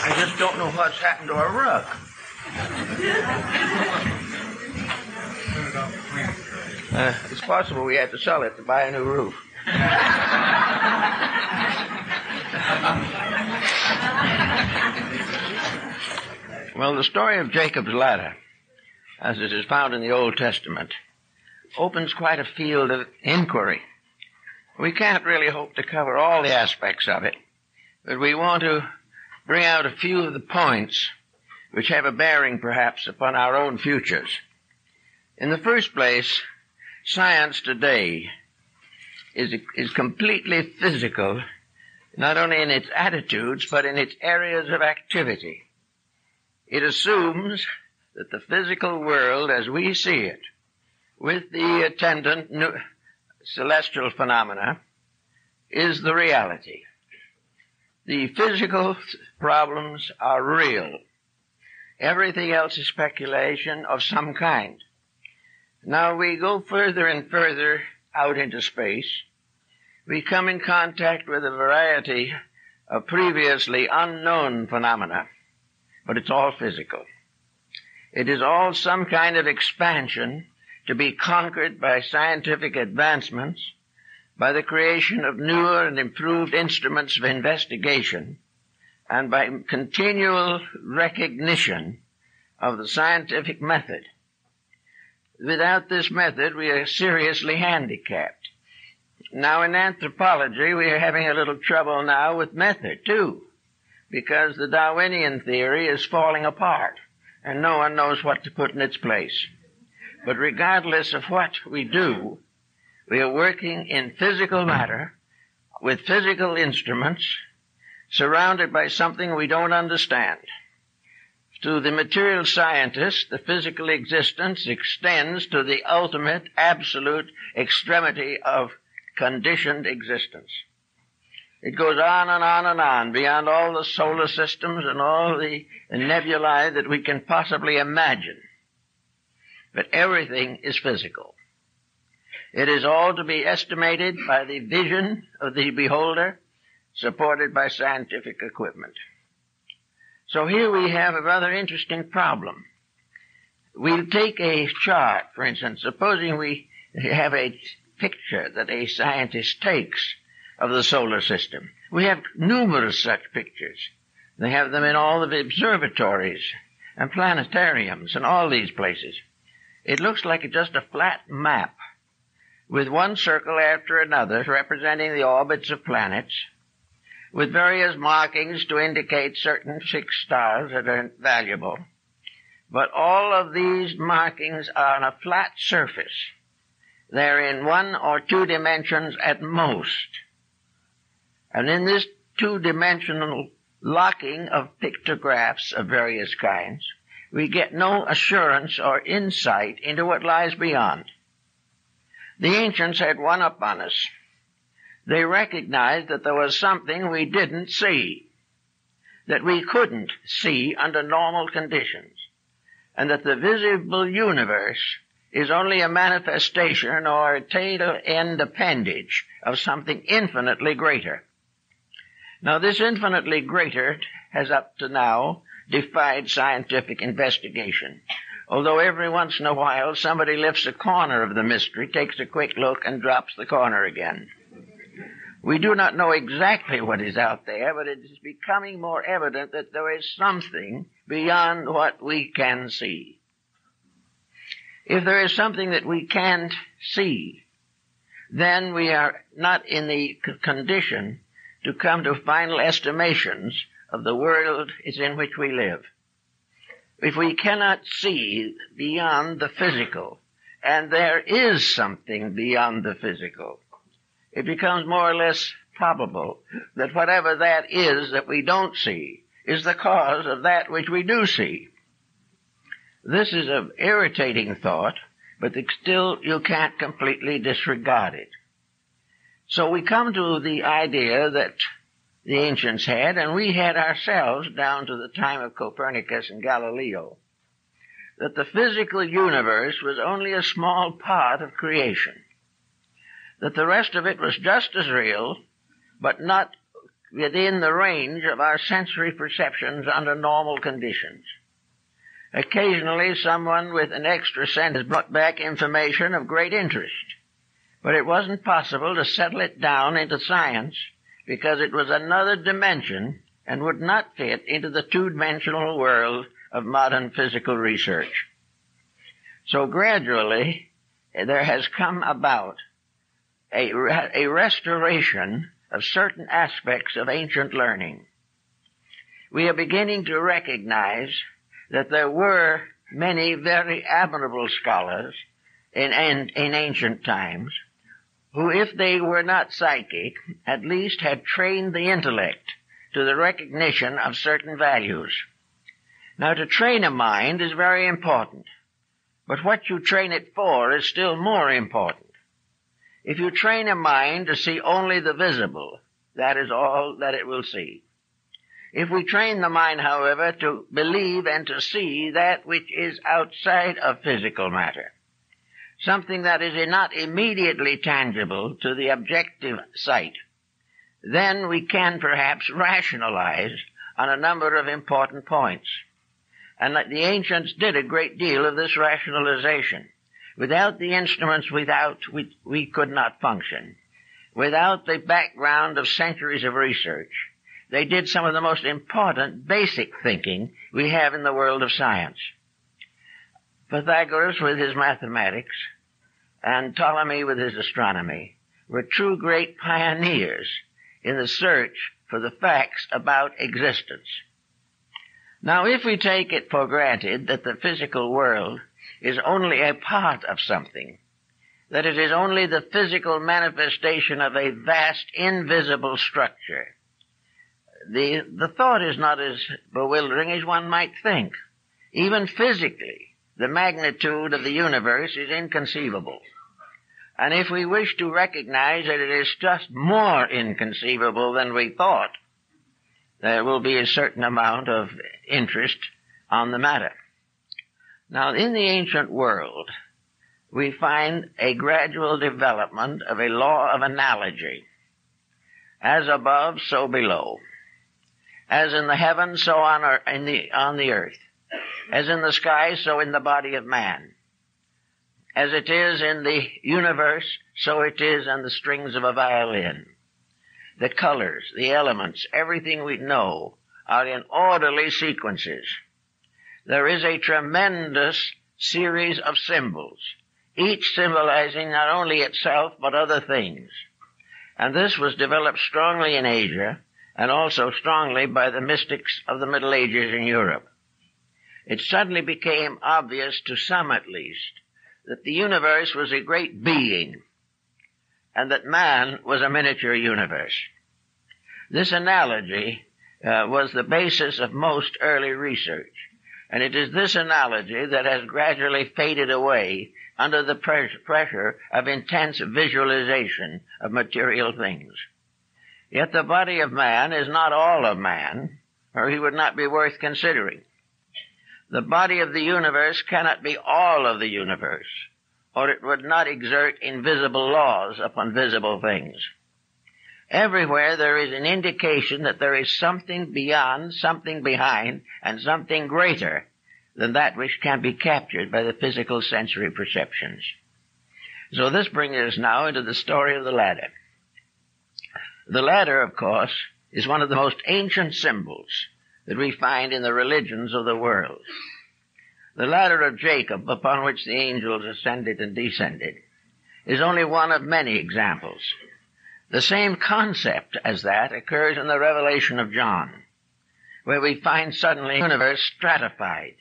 I just don't know what's happened to our rug. It's possible we had to sell it to buy a new roof. Well, the story of Jacob's ladder, as it is found in the Old Testament, opens quite a field of inquiry. We can't really hope to cover all the aspects of it, but we want to bring out a few of the points which have a bearing, perhaps, upon our own futures. In the first place, science today is completely physical, not only in its attitudes, but in its areas of activity. It assumes that the physical world as we see it, with the attendant celestial phenomena, is the reality. The physical problems are real. Everything else is speculation of some kind. Now we go further and further out into space. We come in contact with a variety of previously unknown phenomena, but it's all physical. It is all some kind of expansion to be conquered by scientific advancements, by the creation of newer and improved instruments of investigation, and by continual recognition of the scientific method. Without this method, we are seriously handicapped. Now, in anthropology, we are having a little trouble now with method, too, because the Darwinian theory is falling apart, and no one knows what to put in its place. But regardless of what we do, we are working in physical matter, with physical instruments, surrounded by something we don't understand. To the material scientist, the physical existence extends to the ultimate, absolute extremity of conditioned existence. It goes on and on and on, beyond all the solar systems and all the nebulae that we can possibly imagine. But everything is physical. It is all to be estimated by the vision of the beholder, supported by scientific equipment. So here we have a rather interesting problem. We'll take a chart, for instance, supposing we have a picture that a scientist takes of the solar system. We have numerous such pictures. They have them in all of the observatories and planetariums and all these places. It looks like just a flat map with one circle after another representing the orbits of planets, with various markings to indicate certain fixed stars that are valuable. But all of these markings are on a flat surface. They're in 1 or 2 dimensions at most. And in this 2-dimensional locking of pictographs of various kinds, we get no assurance or insight into what lies beyond. The ancients had one up on us. They recognized that there was something we didn't see, that we couldn't see under normal conditions, and that the visible universe is only a manifestation or a tail-end appendage of something infinitely greater. Now, this infinitely greater has up to now defied scientific investigation, although every once in a while somebody lifts a corner of the mystery, takes a quick look, and drops the corner again. We do not know exactly what is out there, but it is becoming more evident that there is something beyond what we can see. If there is something that we can't see, then we are not in the condition to come to final estimations of the world in which we live. If we cannot see beyond the physical, and there is something beyond the physical, it becomes more or less probable that whatever that is that we don't see is the cause of that which we do see. This is an irritating thought, but still you can't completely disregard it. So we come to the idea that the ancients had, and we had ourselves down to the time of Copernicus and Galileo, that the physical universe was only a small part of creation, that the rest of it was just as real, but not within the range of our sensory perceptions under normal conditions. Occasionally, someone with an extra sense has brought back information of great interest, but it wasn't possible to settle it down into science because it was another dimension and would not fit into the two-dimensional world of modern physical research. So gradually, there has come about a restoration of certain aspects of ancient learning. We are beginning to recognize that there were many very admirable scholars in ancient times who, if they were not psychic, at least had trained the intellect to the recognition of certain values. Now, to train a mind is very important, but what you train it for is still more important. If you train a mind to see only the visible, that is all that it will see. If we train the mind, however, to believe and to see that which is outside of physical matter, something that is not immediately tangible to the objective sight, then we can perhaps rationalize on a number of important points. And the ancients did a great deal of this rationalization. Without the instruments, we could not function. Without the background of centuries of research, they did some of the most important basic thinking we have in the world of science. Pythagoras with his mathematics and Ptolemy with his astronomy were true great pioneers in the search for the facts about existence. Now, if we take it for granted that the physical world is only a part of something, that it is only the physical manifestation of a vast invisible structure, the thought is not as bewildering as one might think. Even physically, the magnitude of the universe is inconceivable. And if we wish to recognize that it is just more inconceivable than we thought, there will be a certain amount of interest on the matter. Now, in the ancient world, we find a gradual development of a law of analogy. As above, so below. As in the heavens, so on the earth. As in the sky, so in the body of man. As it is in the universe, so it is in the strings of a violin. The colors, the elements, everything we know are in orderly sequences. There is a tremendous series of symbols, each symbolizing not only itself but other things. And this was developed strongly in Asia and also strongly by the mystics of the Middle Ages in Europe. It suddenly became obvious, to some at least, that the universe was a great being and that man was a miniature universe. This analogy was the basis of most early research, and it is this analogy that has gradually faded away under the pressure of intense visualization of material things. Yet the body of man is not all of man, or he would not be worth considering. The body of the universe cannot be all of the universe, or it would not exert invisible laws upon visible things. Everywhere there is an indication that there is something beyond, something behind, and something greater than that which can be captured by the physical sensory perceptions. So this brings us now into the story of the ladder. The ladder, of course, is one of the most ancient symbols that we find in the religions of the world. The ladder of Jacob, upon which the angels ascended and descended, is only one of many examples. The same concept as that occurs in the Revelation of John, where we find suddenly the universe stratified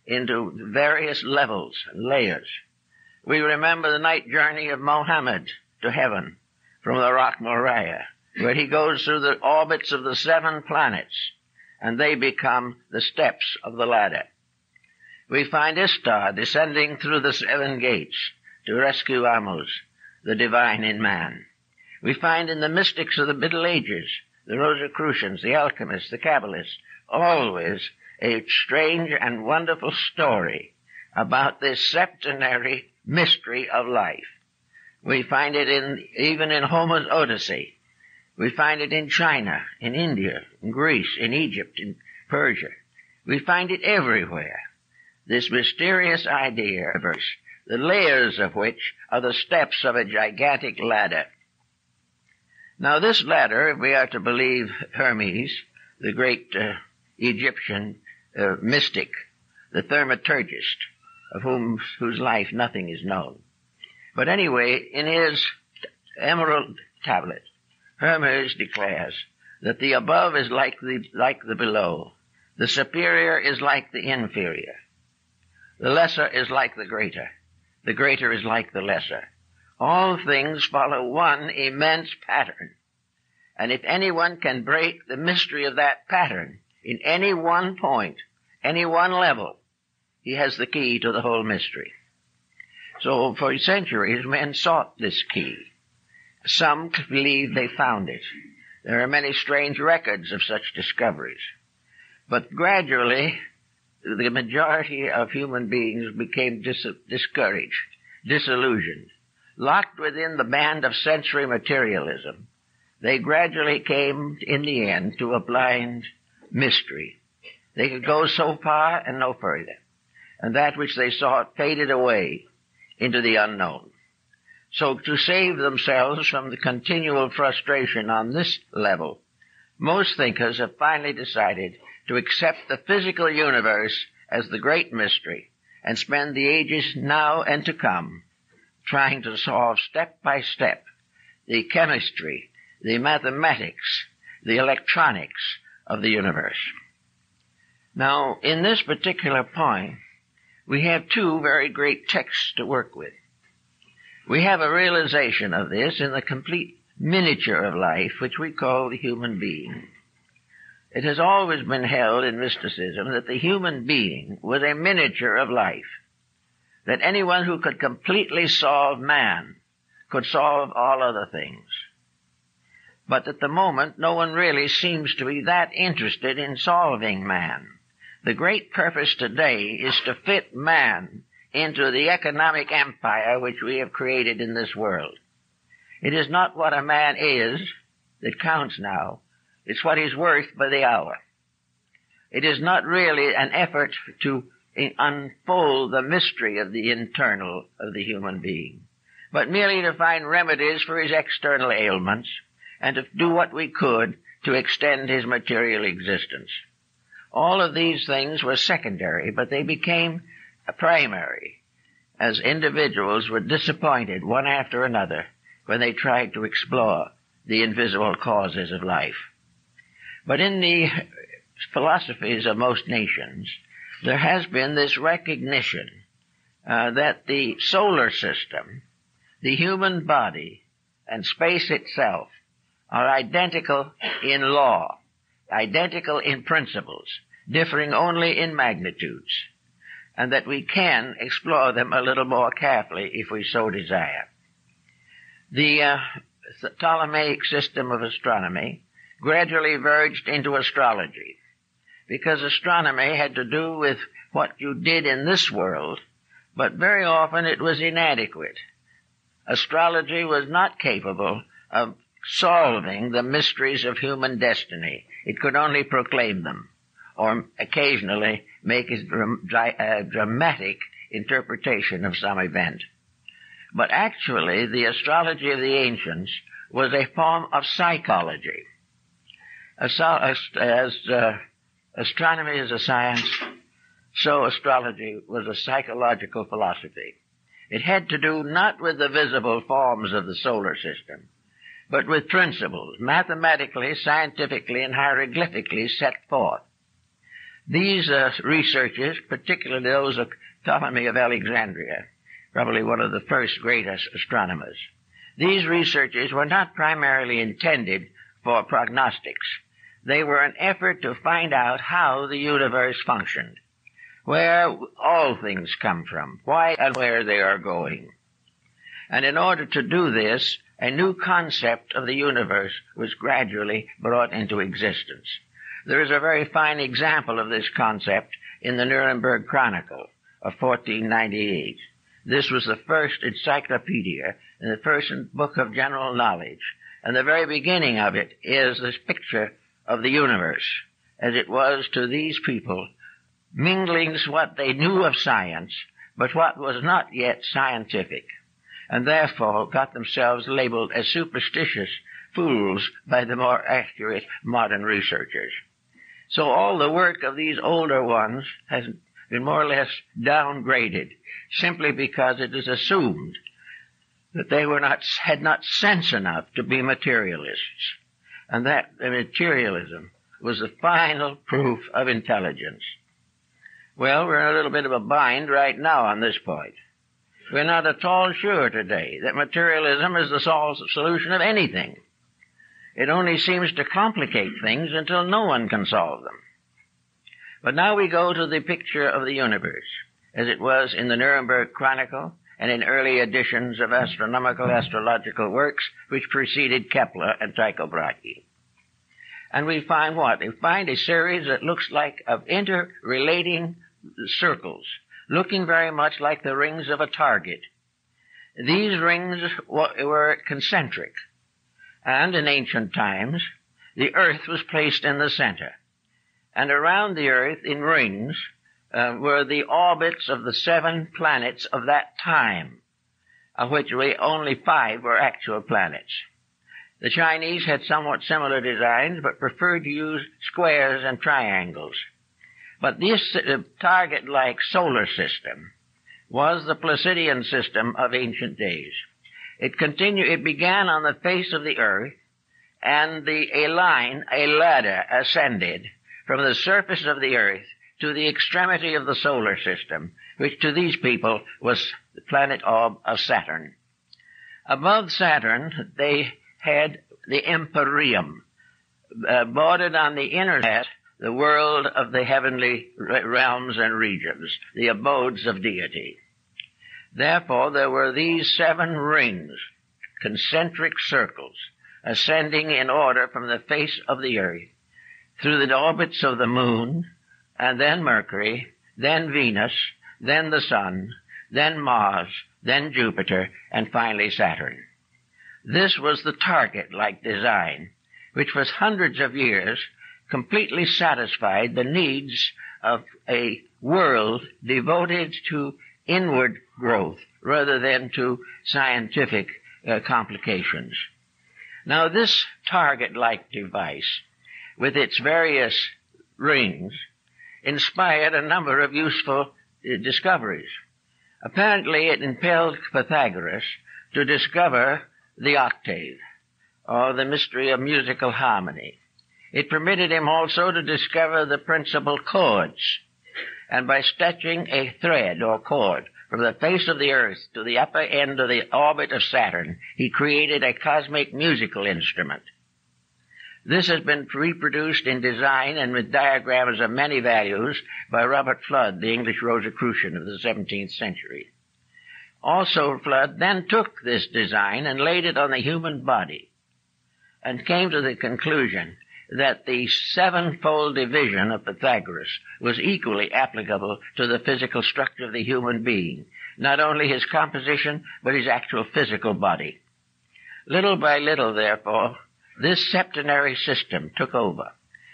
into various levels and layers. We remember the night journey of Muhammad to heaven from the rock Moriah, where he goes through the orbits of the 7 planets, and they become the steps of the ladder. We find Ishtar descending through the 7 gates to rescue Amos, the divine in man. We find in the mystics of the Middle Ages, the Rosicrucians, the alchemists, the Kabbalists, always a strange and wonderful story about this septenary mystery of life. We find it even in Homer's Odyssey, We find it in China, in India, in Greece, in Egypt, in Persia. We find it everywhere. This mysterious idea, the layers of which are the steps of a gigantic ladder. Now this ladder, if we are to believe Hermes, the great Egyptian mystic, the thaumaturgist, of whose life nothing is known. But anyway, in his emerald tablet, Hermes declares that the above is like the below, the superior is like the inferior, the lesser is like the greater is like the lesser. All things follow one immense pattern. And if anyone can break the mystery of that pattern in any one point, any one level, he has the key to the whole mystery. So for centuries, men sought this key. Some believe they found it. There are many strange records of such discoveries. But gradually, the majority of human beings became discouraged, disillusioned, locked within the band of sensory materialism. They gradually came, in the end, to a blind mystery. They could go so far and no further. And that which they sought faded away into the unknown. So to save themselves from the continual frustration on this level, most thinkers have finally decided to accept the physical universe as the great mystery and spend the ages now and to come trying to solve step by step the chemistry, the mathematics, the electronics of the universe. Now, in this particular point, we have two very great texts to work with. We have a realization of this in the complete miniature of life, which we call the human being. It has always been held in mysticism that the human being was a miniature of life, that anyone who could completely solve man could solve all other things. But at the moment, no one really seems to be that interested in solving man. The great purpose today is to fit man into the economic empire which we have created in this world. It is not what a man is that counts now. It's what he's worth by the hour. It is not really an effort to unfold the mystery of the internal of the human being, but merely to find remedies for his external ailments and to do what we could to extend his material existence. All of these things were secondary, but they became primary as individuals were disappointed one after another when they tried to explore the invisible causes of life. But in the philosophies of most nations, there has been this recognition that the solar system, the human body, and space itself are identical in law, identical in principles, differing only in magnitudes, and that we can explore them a little more carefully if we so desire. The Ptolemaic system of astronomy gradually verged into astrology, because astronomy had to do with what you did in this world, but very often it was inadequate. Astrology was not capable of solving the mysteries of human destiny. It could only proclaim them, or occasionally make a dramatic interpretation of some event. But actually, the astrology of the ancients was a form of psychology. As astronomy is a science, so astrology was a psychological philosophy. It had to do not with the visible forms of the solar system, but with principles, mathematically, scientifically, and hieroglyphically set forth. These researches, particularly those of Ptolemy of Alexandria, probably one of the first great astronomers, these researches were not primarily intended for prognostics. They were an effort to find out how the universe functioned, where all things come from, why and where they are going. And in order to do this, a new concept of the universe was gradually brought into existence. There is a very fine example of this concept in the Nuremberg Chronicle of 1498. This was the first encyclopedia and the first book of general knowledge And the very beginning of it is this picture of the universe, as it was to these people, mingling what they knew of science, but what was not yet scientific, and therefore got themselves labeled as superstitious fools by the more accurate modern researchers. So all the work of these older ones has been more or less downgraded, simply because it is assumed that they had not sense enough to be materialists, and that materialism was the final proof of intelligence. Well, we're in a little bit of a bind right now on this point. We're not at all sure today that materialism is the solution of anything. It only seems to complicate things until no one can solve them. But now we go to the picture of the universe, as it was in the Nuremberg Chronicle and in early editions of astrological works which preceded Kepler and Tycho Brahe. And we find what? We find a series that looks like of interrelating circles, looking very much like the rings of a target. These rings were concentric, and in ancient times, the earth was placed in the center. And around the earth, in rings, were the orbits of the 7 planets of that time, of which only 5 were actual planets. The Chinese had somewhat similar designs, but preferred to use squares and triangles. But this target-like solar system was the Placidian system of ancient days. It began on the face of the earth, and a ladder ascended from the surface of the earth to the extremity of the solar system, which to these people was the planet orb of Saturn. Above Saturn, they had the Empyreum, bordered on the inner side, the world of the heavenly realms and regions, the abodes of deity. Therefore, there were these 7 rings, concentric circles, ascending in order from the face of the earth, through the orbits of the moon, and then Mercury, then Venus, then the Sun, then Mars, then Jupiter, and finally Saturn. This was the target-like design, which for hundreds of years completely satisfied the needs of a world devoted to inward growth rather than to scientific complications. Now, this target-like device, with its various rings, inspired a number of useful discoveries. Apparently, it impelled Pythagoras to discover the octave, or the mystery of musical harmony. It permitted him also to discover the principal chords, and by stretching a thread or cord from the face of the earth to the upper end of the orbit of Saturn, he created a cosmic musical instrument. This has been reproduced in design and with diagrams of many values by Robert Fludd, the English Rosicrucian of the 17th century. Also, Fludd then took this design and laid it on the human body and came to the conclusion that the 7-fold division of Pythagoras was equally applicable to the physical structure of the human being, not only his composition, but his actual physical body. Little by little, therefore, this septenary system took over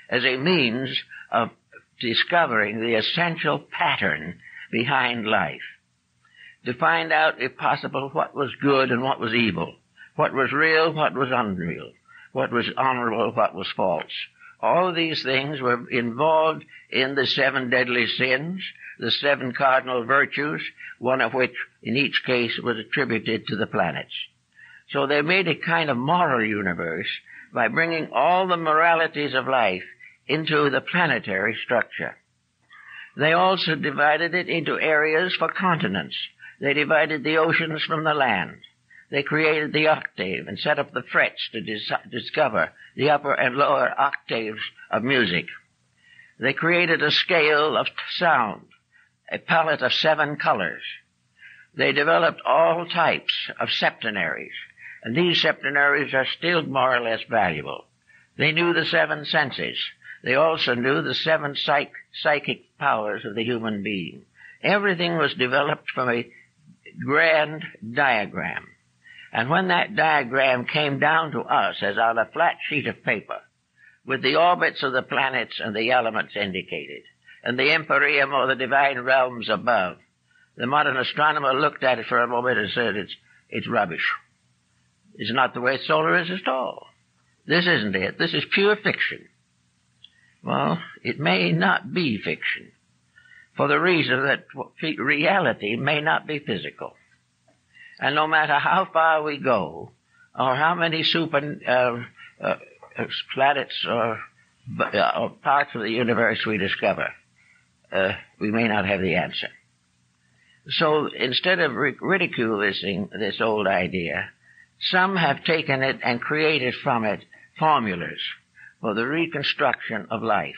as a means of discovering the essential pattern behind life, to find out, if possible, what was good and what was evil, what was real, what was unreal, what was honorable, what was false. All these things were involved in the 7 deadly sins, the 7 cardinal virtues, one of which in each case was attributed to the planets. So they made a kind of moral universe by bringing all the moralities of life into the planetary structure. They also divided it into areas for continents. They divided the oceans from the land. They created the octave and set up the frets to discover the upper and lower octaves of music. They created a scale of sound, a palette of 7 colors. They developed all types of septenaries, and these septenaries are still more or less valuable. They knew the 7 senses. They also knew the 7 psychic powers of the human being. Everything was developed from a grand diagram. And when that diagram came down to us as on a flat sheet of paper, with the orbits of the planets and the elements indicated, and the empyrean or the divine realms above, the modern astronomer looked at it for a moment and said, it's rubbish. It's not the way solar is at all. This isn't it. This is pure fiction. Well, it may not be fiction, for the reason that reality may not be physical. And no matter how far we go, or how many planets or parts of the universe we discover, we may not have the answer. So instead of ridiculing this old idea, some have taken it and created from it formulas for the reconstruction of life.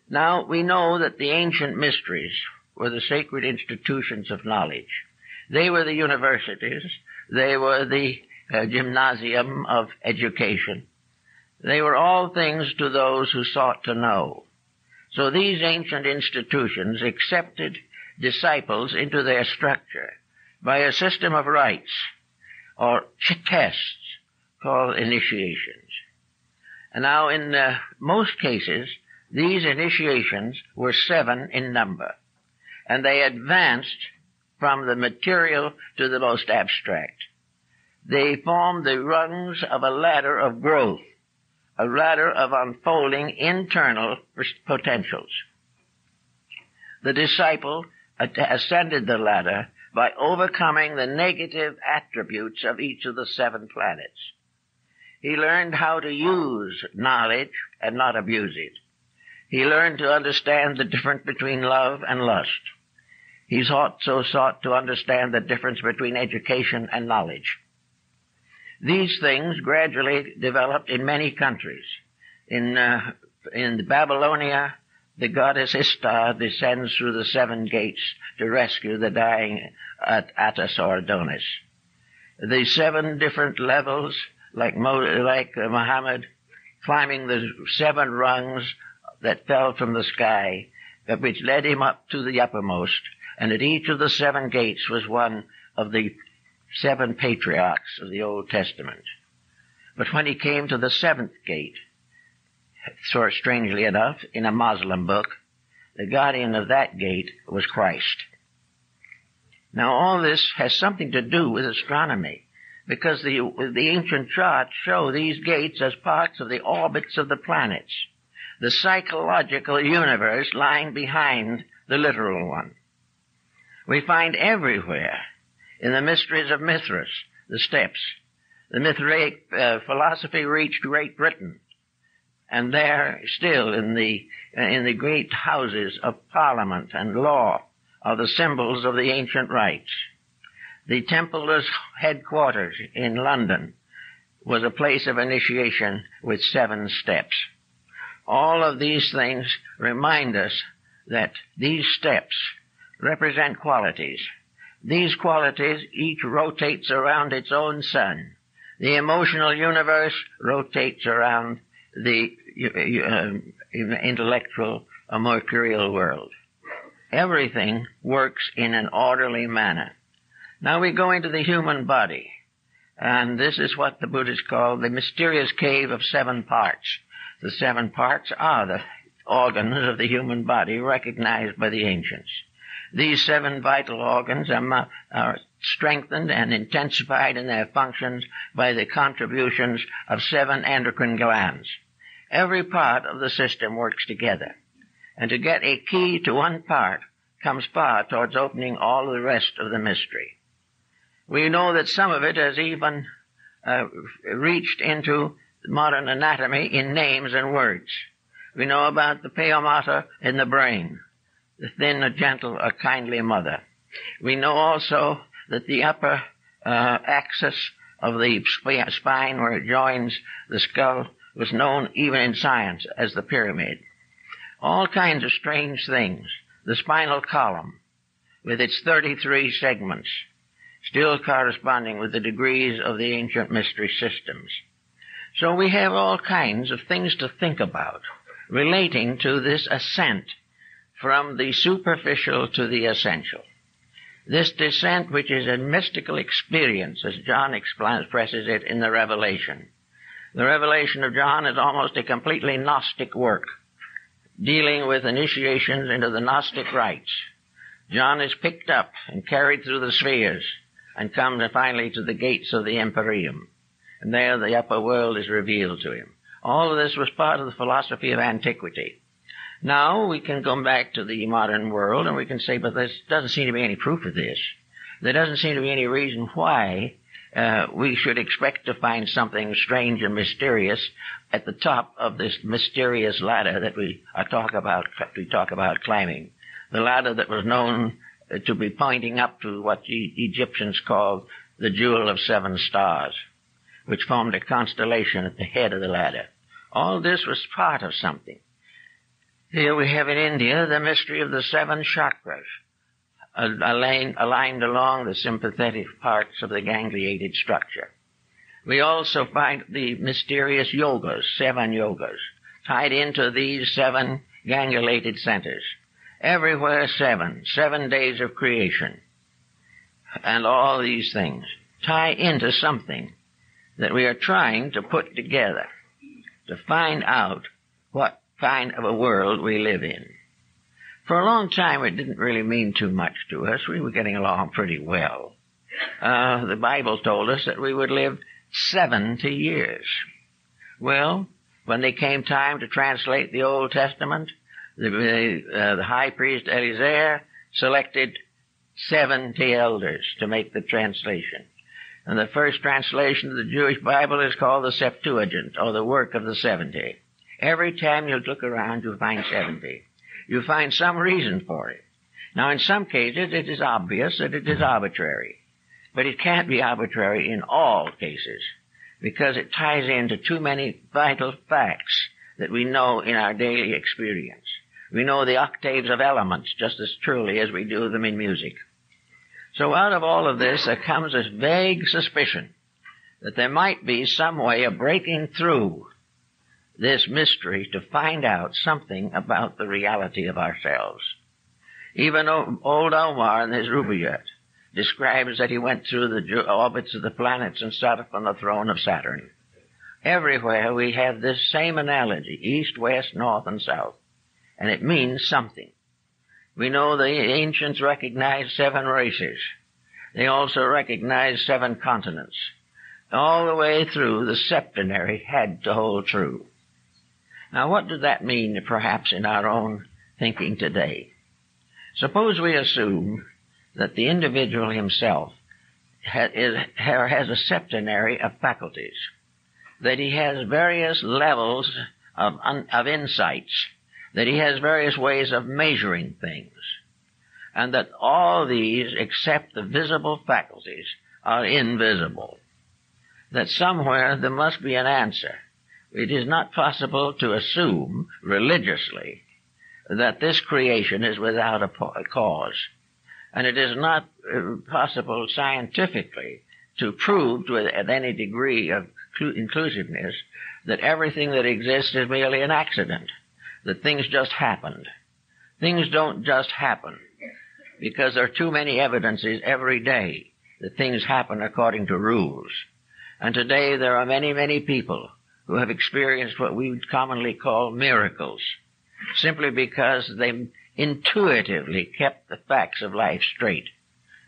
Now, we know that the ancient mysteries were the sacred institutions of knowledge. They were the universities. They were the gymnasium of education. They were all things to those who sought to know. So these ancient institutions accepted disciples into their structure by a system of rites or tests called initiations. And now in most cases, these initiations were 7 in number, and they advanced from the material to the most abstract. They formed the rungs of a ladder of growth, a ladder of unfolding internal potentials. The disciple ascended the ladder by overcoming the negative attributes of each of the 7 planets. He learned how to use knowledge and not abuse it. He learned to understand the difference between love and lust. He also sought to understand the difference between education and knowledge. These things gradually developed in many countries. In Babylonia, the goddess Ishtar descends through the 7 gates to rescue the dying Attis or Adonis. The 7 different levels, like Muhammad, climbing the 7 rungs that fell from the sky, which led him up to the uppermost, and at each of the 7 gates was one of the 7 patriarchs of the Old Testament. But when he came to the 7th gate, so strangely enough, in a Muslim book, the guardian of that gate was Christ. Now all this has something to do with astronomy, because the ancient charts show these gates as parts of the orbits of the planets, the psychological universe lying behind the literal one. We find everywhere in the mysteries of Mithras the steps. The Mithraic philosophy reached Great Britain, and there still in the great houses of parliament and law are the symbols of the ancient rites. The Templars' headquarters in London was a place of initiation with 7 steps. All of these things remind us that these steps represent qualities. These qualities each rotates around its own sun. The emotional universe rotates around the intellectual or mercurial world. Everything works in an orderly manner. Now we go into the human body, and this is what the Buddhists call the mysterious cave of 7 parts. The 7 parts are the organs of the human body recognized by the ancients. These 7 vital organs are strengthened and intensified in their functions by the contributions of 7 endocrine glands. Every part of the system works together, and to get a key to one part comes far towards opening all the rest of the mystery. We know that some of it has even reached into modern anatomy in names and words. We know about the pia mater in the brain, the thin, gentle, or kindly mother. We know also that the upper axis of the spine where it joins the skull was known even in science as the pyramid. All kinds of strange things. The spinal column with its 33 segments, still corresponding with the degrees of the ancient mystery systems. So we have all kinds of things to think about relating to this ascent from the superficial to the essential. This descent, which is a mystical experience, as John expresses it in the Revelation. The Revelation of John is almost a completely Gnostic work, dealing with initiations into the Gnostic rites. John is picked up and carried through the spheres and comes finally to the gates of the Empyrean. And there the upper world is revealed to him. All of this was part of the philosophy of antiquity. Now we can come back to the modern world and we can say, but there doesn't seem to be any proof of this. There doesn't seem to be any reason why we should expect to find something strange and mysterious at the top of this mysterious ladder that we talk about climbing. The ladder that was known to be pointing up to what Egyptians called the Jewel of 7 Stars, which formed a constellation at the head of the ladder. All this was part of something. Here we have in India the mystery of the 7 chakras, aligned along the sympathetic parts of the gangliated structure. We also find the mysterious yogas, 7 yogas, tied into these 7 gangliated centers. Everywhere 7 days of creation. And all these things tie into something that we are trying to put together to find out what kind of a world we live in. For a long time, it didn't really mean too much to us. We were getting along pretty well. The Bible told us that we would live 70 years. Well, when they came time to translate the Old Testament, the high priest Eliezer selected 70 elders to make the translation. And the first translation of the Jewish Bible is called the Septuagint, or the work of the 70. Every time you look around, you'll find 70. You find some reason for it. Now, in some cases, it is obvious that it is arbitrary. But it can't be arbitrary in all cases, because it ties into too many vital facts that we know in our daily experience. We know the octaves of elements just as truly as we do them in music. So out of all of this, there comes this vague suspicion that there might be some way of breaking through this mystery to find out something about the reality of ourselves. Even old Omar in his Rubaiyat describes that he went through the orbits of the planets and sat upon the throne of Saturn. Everywhere we have this same analogy, east, west, north, and south, and it means something. We know the ancients recognized 7 races. They also recognized 7 continents. All the way through, the septenary had to hold true. Now, what does that mean, perhaps, in our own thinking today? Suppose we assume that the individual himself has a septenary of faculties, that he has various levels of insights, that he has various ways of measuring things, and that all these, except the visible faculties, are invisible. That somewhere there must be an answer. It is not possible to assume religiously that this creation is without a cause. And it is not possible scientifically to prove with any degree of inclusiveness that everything that exists is merely an accident, that things just happened. Things don't just happen, because there are too many evidences every day that things happen according to rules. And today there are many, many people who have experienced what we would commonly call miracles, simply because they intuitively kept the facts of life straight,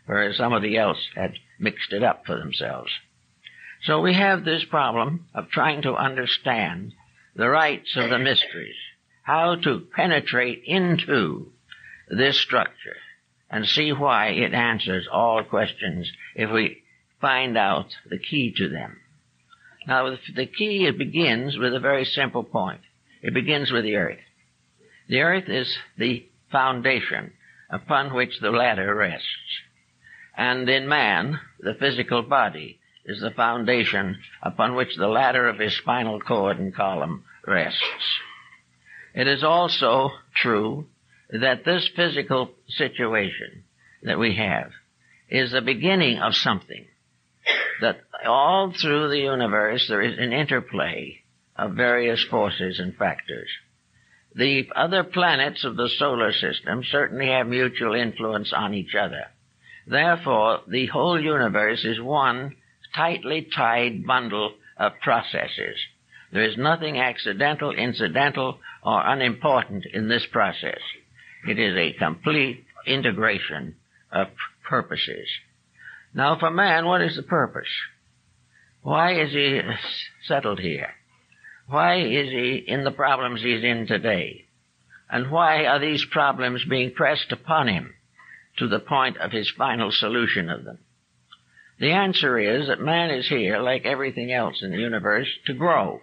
whereas somebody else had mixed it up for themselves. So we have this problem of trying to understand the rights of the mysteries, how to penetrate into this structure and see why it answers all questions if we find out the key to them. Now, the key, it begins with a very simple point. It begins with the earth. The earth is the foundation upon which the ladder rests. And in man, the physical body is the foundation upon which the ladder of his spinal cord and column rests. It is also true that this physical situation that we have is the beginning of something. That all through the universe there is an interplay of various forces and factors. The other planets of the solar system certainly have mutual influence on each other. Therefore, the whole universe is one tightly tied bundle of processes. There is nothing accidental, incidental, or unimportant in this process. It is a complete integration of purposes. Now, for man, what is the purpose? Why is he settled here? Why is he in the problems he's in today? And why are these problems being pressed upon him to the point of his final solution of them? The answer is that man is here, like everything else in the universe, to grow.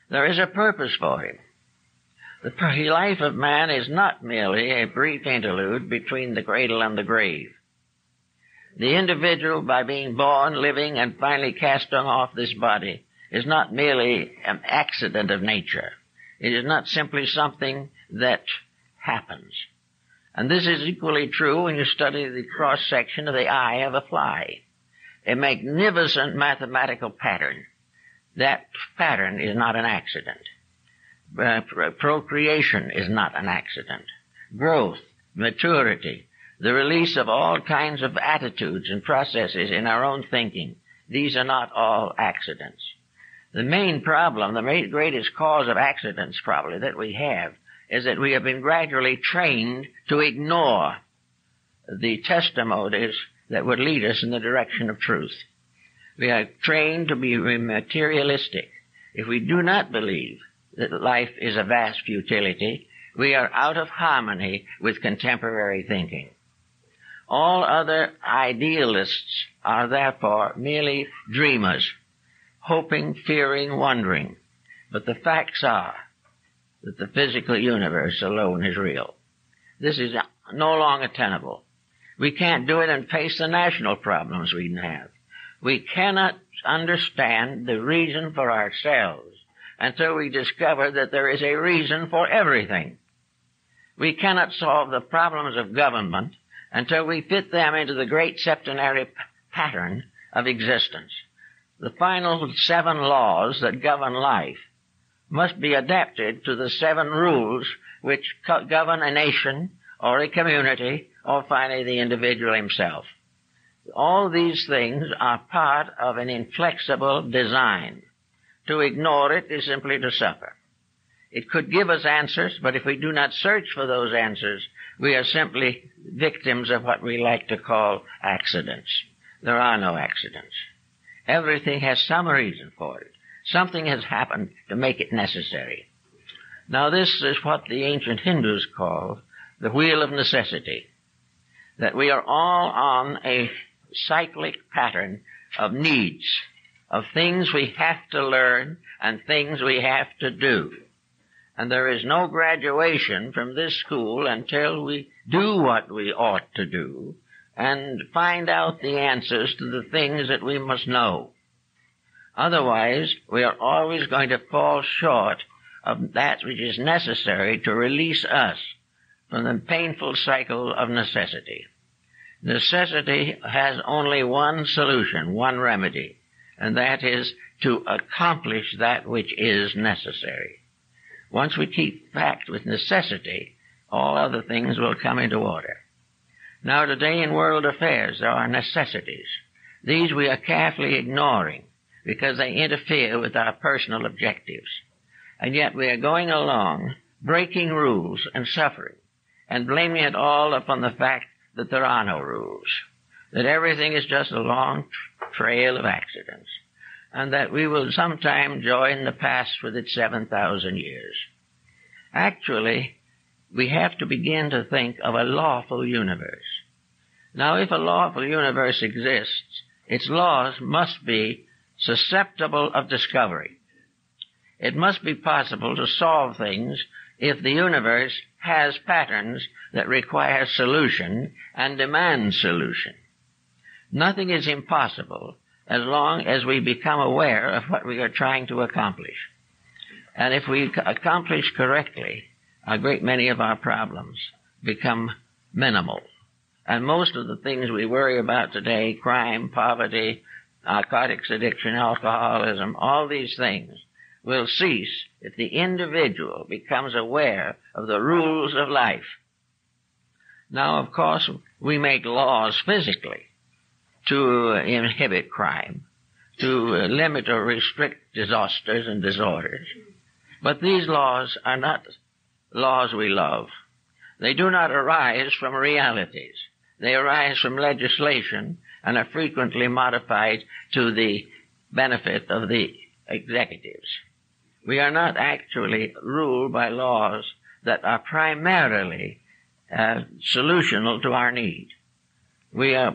There is a purpose for him. The life of man is not merely a brief interlude between the cradle and the grave. The individual, by being born, living, and finally casting off this body, is not merely an accident of nature. It is not simply something that happens. And this is equally true when you study the cross-section of the eye of a fly. A magnificent mathematical pattern. That pattern is not an accident. Procreation is not an accident. Growth, maturity, the release of all kinds of attitudes and processes in our own thinking, these are not all accidents. The main problem, the greatest cause of accidents probably that we have, is that we have been gradually trained to ignore the testimonies that would lead us in the direction of truth. We are trained to be materialistic. If we do not believe that life is a vast futility, we are out of harmony with contemporary thinking. All other idealists are therefore merely dreamers, hoping, fearing, wondering. But the facts are that the physical universe alone is real. This is no longer tenable. We can't do it and face the national problems we have. We cannot understand the reason for ourselves until we discover that there is a reason for everything. We cannot solve the problems of government until we fit them into the great septenary pattern of existence. The final 7 laws that govern life must be adapted to the 7 rules which govern a nation or a community or finally the individual himself. All these things are part of an inflexible design. To ignore it is simply to suffer. It could give us answers, but if we do not search for those answers, we are simply victims of what we like to call accidents. There are no accidents. Everything has some reason for it. Something has happened to make it necessary. Now this is what the ancient Hindus call the wheel of necessity. That we are all on a cyclic pattern of needs, of things we have to learn and things we have to do. And there is no graduation from this school until we do what we ought to do and find out the answers to the things that we must know. Otherwise, we are always going to fall short of that which is necessary to release us from the painful cycle of necessity. Necessity has only one solution, one remedy, and that is to accomplish that which is necessary. Once we keep fact with necessity, all other things will come into order. Now today in world affairs there are necessities. These we are carefully ignoring because they interfere with our personal objectives. And yet we are going along breaking rules and suffering and blaming it all upon the fact that there are no rules, that everything is just a long trail of accidents, and that we will sometime join the past with its 7,000 years. Actually, we have to begin to think of a lawful universe. Now, if a lawful universe exists, its laws must be susceptible of discovery. It must be possible to solve things if the universe has patterns that require solution and demand solution. Nothing is impossible as long as we become aware of what we are trying to accomplish. And if we accomplish correctly, a great many of our problems become minimal. And most of the things we worry about today, crime, poverty, narcotics addiction, alcoholism, all these things will cease if the individual becomes aware of the rules of life. Now, of course, we make laws physically to inhibit crime, to limit or restrict disasters and disorders. But these laws are not laws we love. They do not arise from realities. They arise from legislation and are frequently modified to the benefit of the executives. We are not actually ruled by laws that are primarily solutional to our need. We are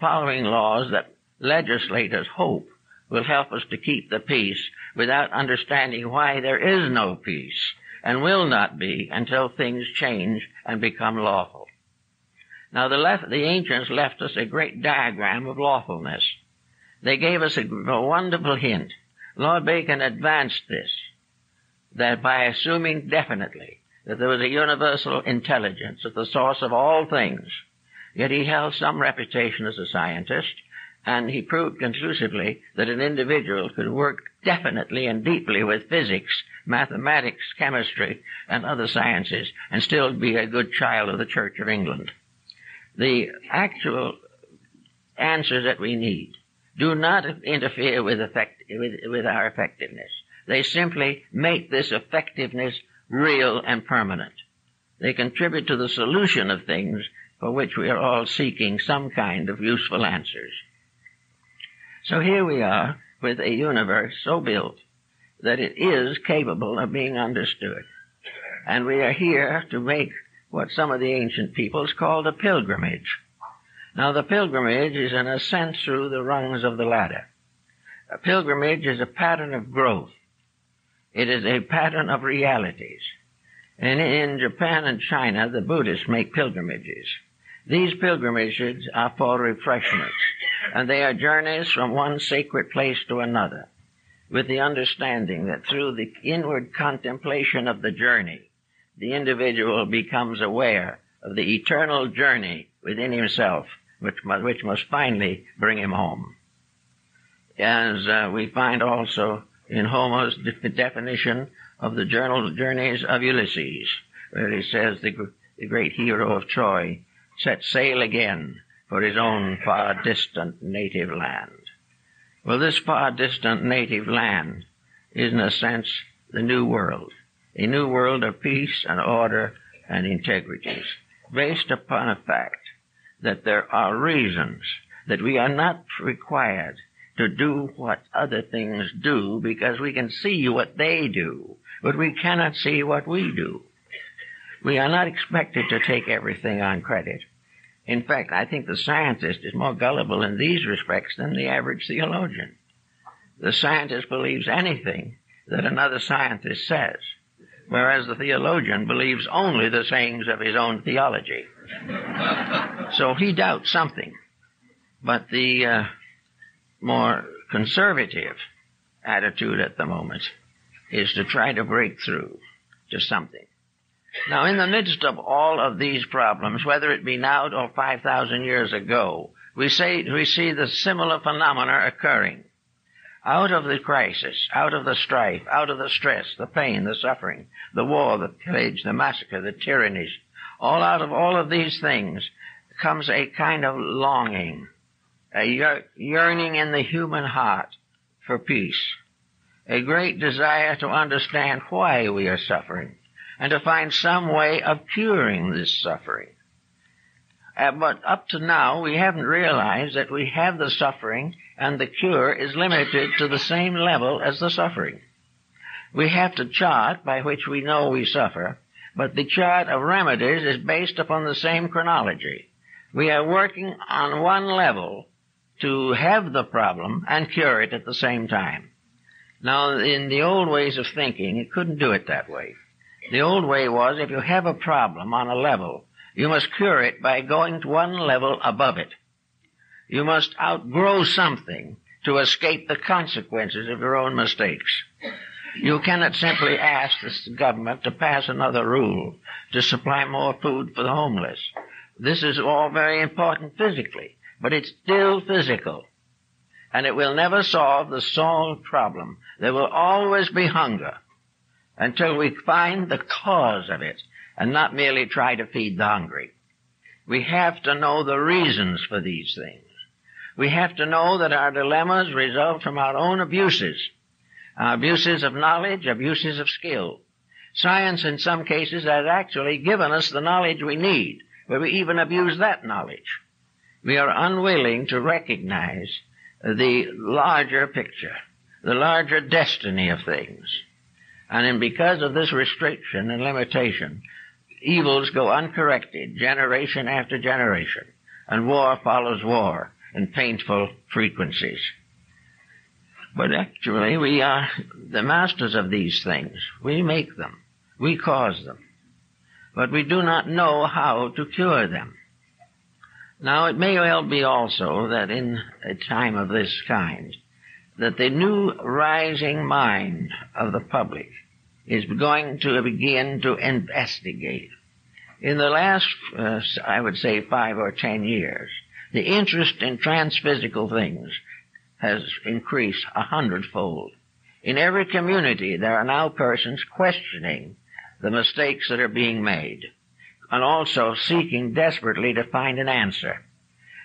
following laws that legislators hope will help us to keep the peace without understanding why there is no peace and will not be until things change and become lawful. Now the ancients left us a great diagram of lawfulness. They gave us a wonderful hint. Lord Bacon advanced this, that by assuming definitely that there was a universal intelligence at the source of all things, yet he held some reputation as a scientist, and he proved conclusively that an individual could work definitely and deeply with physics, mathematics, chemistry, and other sciences, and still be a good child of the Church of England. The actual answers that we need do not interfere with our effectiveness. They simply make this effectiveness real and permanent. They contribute to the solution of things for which we are all seeking some kind of useful answers. So here we are with a universe so built that it is capable of being understood. And we are here to make what some of the ancient peoples called a pilgrimage. Now the pilgrimage is an ascent through the rungs of the ladder. A pilgrimage is a pattern of growth. It is a pattern of realities. And in Japan and China, the Buddhists make pilgrimages. These pilgrimages are for refreshments, and they are journeys from one sacred place to another, with the understanding that through the inward contemplation of the journey, the individual becomes aware of the eternal journey within himself, which must finally bring him home. As we find also in Homer's definition of the journeys of Ulysses, where he says the great hero of Troy set sail again for his own far distant native land. Well, this far distant native land is in a sense the new world, a new world of peace and order and integrities, based upon a fact that there are reasons that we are not required to do what other things do because we can see what they do, but we cannot see what we do. We are not expected to take everything on credit. In fact, I think the scientist is more gullible in these respects than the average theologian. The scientist believes anything that another scientist says, whereas the theologian believes only the sayings of his own theology. So he doubts something. But the more conservative attitude at the moment is to try to break through to something. Now, in the midst of all of these problems, whether it be now or 5,000 years ago, we see the similar phenomena occurring. Out of the crisis, out of the strife, out of the stress, the pain, the suffering, the war, the pillage, the massacre, the tyrannies, out of all of these things comes a kind of longing, a yearning in the human heart for peace, a great desire to understand why we are suffering, and to find some way of curing this suffering. But up to now, we haven't realized that we have the suffering and the cure is limited to the same level as the suffering. We have to chart by which we know we suffer, but the chart of remedies is based upon the same chronology. We are working on one level to have the problem and cure it at the same time. Now, in the old ways of thinking, it couldn't do it that way. The old way was, if you have a problem on a level, you must cure it by going to one level above it. You must outgrow something to escape the consequences of your own mistakes. You cannot simply ask the government to pass another rule to supply more food for the homeless. This is all very important physically, but it's still physical. And it will never solve the solved problem. There will always be hunger until we find the cause of it and not merely try to feed the hungry. We have to know the reasons for these things. We have to know that our dilemmas result from our own abuses of knowledge, abuses of skill. Science, in some cases, has actually given us the knowledge we need, but we even abuse that knowledge. We are unwilling to recognize the larger picture, the larger destiny of things. And because of this restriction and limitation, evils go uncorrected generation, and war follows war in painful frequencies. But actually, we are the masters of these things. We make them. We cause them. But we do not know how to cure them. Now, it may well be also that in a time of this kind, that the new rising mind of the public is going to begin to investigate. In the last, I would say, 5 or 10 years, the interest in transphysical things has increased 100-fold. In every community, there are now persons questioning the mistakes that are being made, and also seeking desperately to find an answer,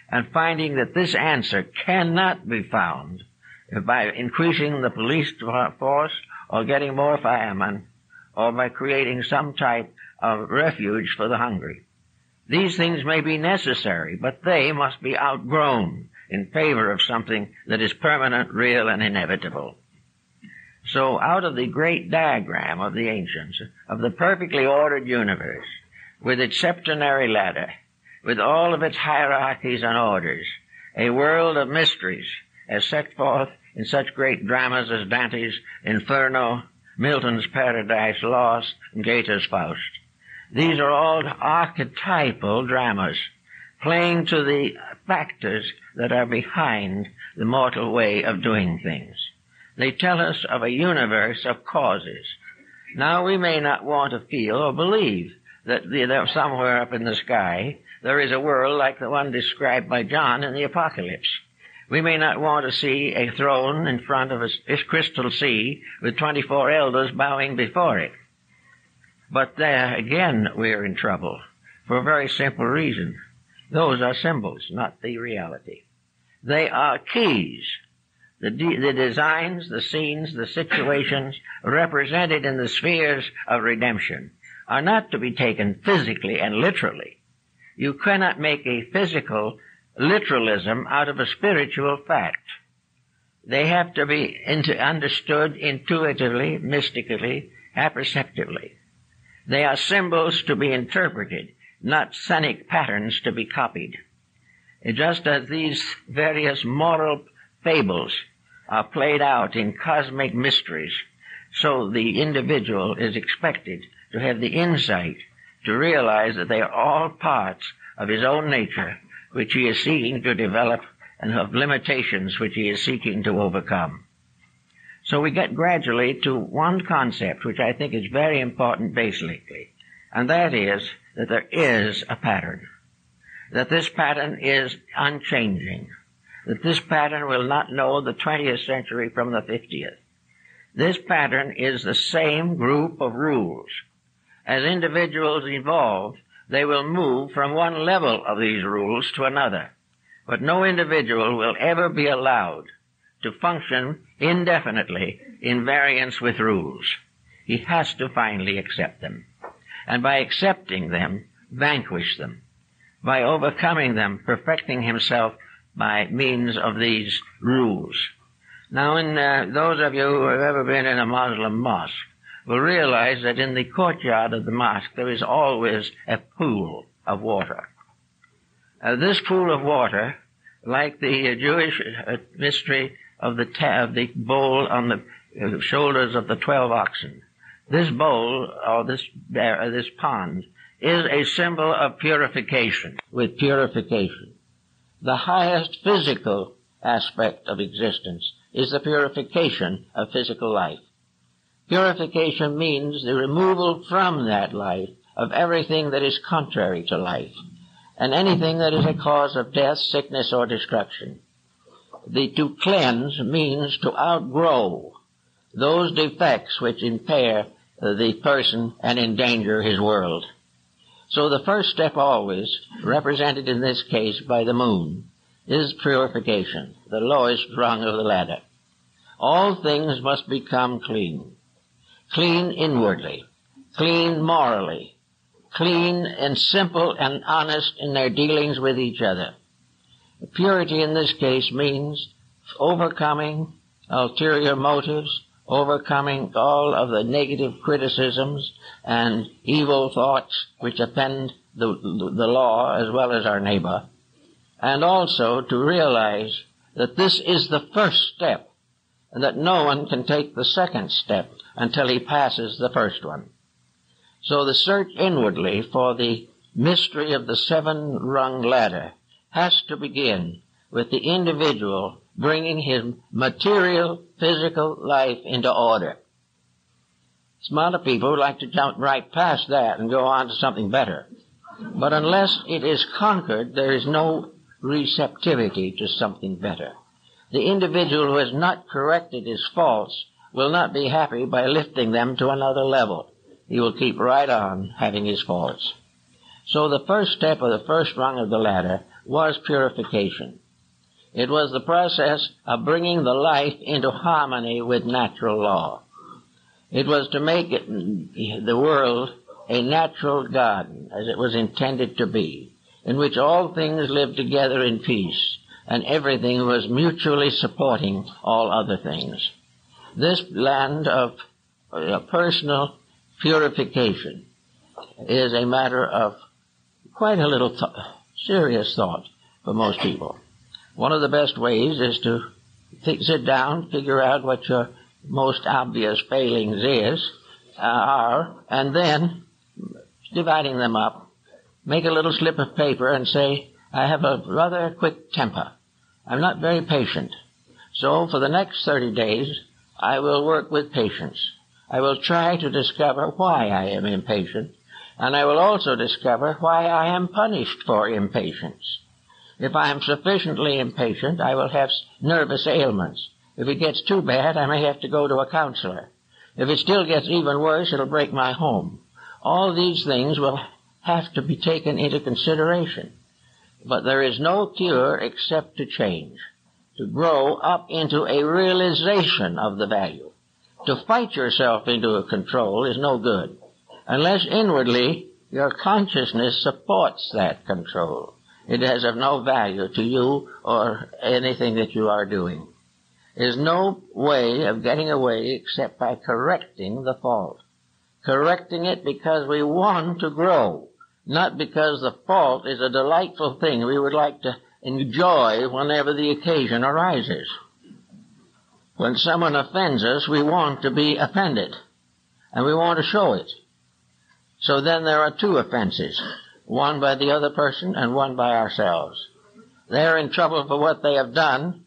and finding that this answer cannot be found by increasing the police force or getting more firemen or by creating some type of refuge for the hungry. These things may be necessary, but they must be outgrown in favor of something that is permanent, real, and inevitable. So out of the great diagram of the ancients, of the perfectly ordered universe, with its septenary ladder, with all of its hierarchies and orders, a world of mysteries as set forth in such great dramas as Dante's Inferno, Milton's Paradise Lost, and Goethe's Faust. These are all archetypal dramas, playing to the factors that are behind the mortal way of doing things. They tell us of a universe of causes. Now, we may not want to feel or believe that somewhere up in the sky there is a world like the one described by John in the Apocalypse. We may not want to see a throne in front of a crystal sea with 24 elders bowing before it. But there, again, we're in trouble for a very simple reason. Those are symbols, not the reality. They are keys. The designs, the scenes, the situations represented in the spheres of redemption are not to be taken physically and literally. You cannot make a physical literalism out of a spiritual fact. They have to be understood intuitively, mystically, apperceptively. They are symbols to be interpreted, not sonic patterns to be copied. Just as these various moral fables are played out in cosmic mysteries, so the individual is expected to have the insight to realize that they are all parts of his own nature, which he is seeking to develop, and of limitations which he is seeking to overcome. So we get gradually to one concept which I think is very important basically, and that is that there is a pattern, that this pattern is unchanging, that this pattern will not know the 20th century from the 50th. This pattern is the same group of rules. As individuals evolve, they will move from one level of these rules to another. But no individual will ever be allowed to function indefinitely in variance with rules. He has to finally accept them. And by accepting them, vanquish them. By overcoming them, perfecting himself by means of these rules. Now, those of you who have ever been in a Muslim mosque will realize that in the courtyard of the mosque there is always a pool of water. This pool of water, like the Jewish mystery of the bowl on the shoulders of the 12 oxen, this bowl, or this pond, is a symbol of purification, with purification. The highest physical aspect of existence is the purification of physical life. Purification means the removal from that life of everything that is contrary to life, and anything that is a cause of death, sickness, or destruction. To cleanse means to outgrow those defects which impair the person and endanger his world. So the first step always, represented in this case by the moon, is purification, the lowest rung of the ladder. All things must become clean. Clean inwardly, clean morally, clean and simple and honest in their dealings with each other. Purity in this case means overcoming ulterior motives, overcoming all of the negative criticisms and evil thoughts which offend the law as well as our neighbor, and also to realize that this is the first step and that no one can take the second step until he passes the first one. So the search inwardly for the mystery of the seven-rung ladder has to begin with the individual bringing his material, physical life into order. Some other people like to jump right past that and go on to something better. But unless it is conquered, there is no receptivity to something better. The individual who has not corrected his faults will not be happy by lifting them to another level. He will keep right on having his faults. So the first step of the first rung of the ladder was purification. It was the process of bringing the life into harmony with natural law. It was to make the world a natural garden, as it was intended to be, in which all things lived together in peace, and everything was mutually supporting all other things. This land of personal purification is a matter of quite a little serious thought for most people. One of the best ways is to sit down, figure out what your most obvious failings are, and then, dividing them up, make a little slip of paper and say, I have a rather quick temper. I'm not very patient. So for the next 30 days, I will work with patience. I will try to discover why I am impatient, and I will also discover why I am punished for impatience. If I am sufficiently impatient, I will have nervous ailments. If it gets too bad, I may have to go to a counselor. If it still gets even worse, it'll break my home. All these things will have to be taken into consideration. But there is no cure except to change, to grow up into a realization of the value. To fight yourself into a control is no good, unless inwardly your consciousness supports that control. It is of no value to you or anything that you are doing. There's no way of getting away except by correcting the fault. Correcting it because we want to grow, not because the fault is a delightful thing we would like to enjoy whenever the occasion arises. When someone offends us, we want to be offended, and we want to show it. So then there are two offenses, one by the other person and one by ourselves. They're in trouble for what they have done,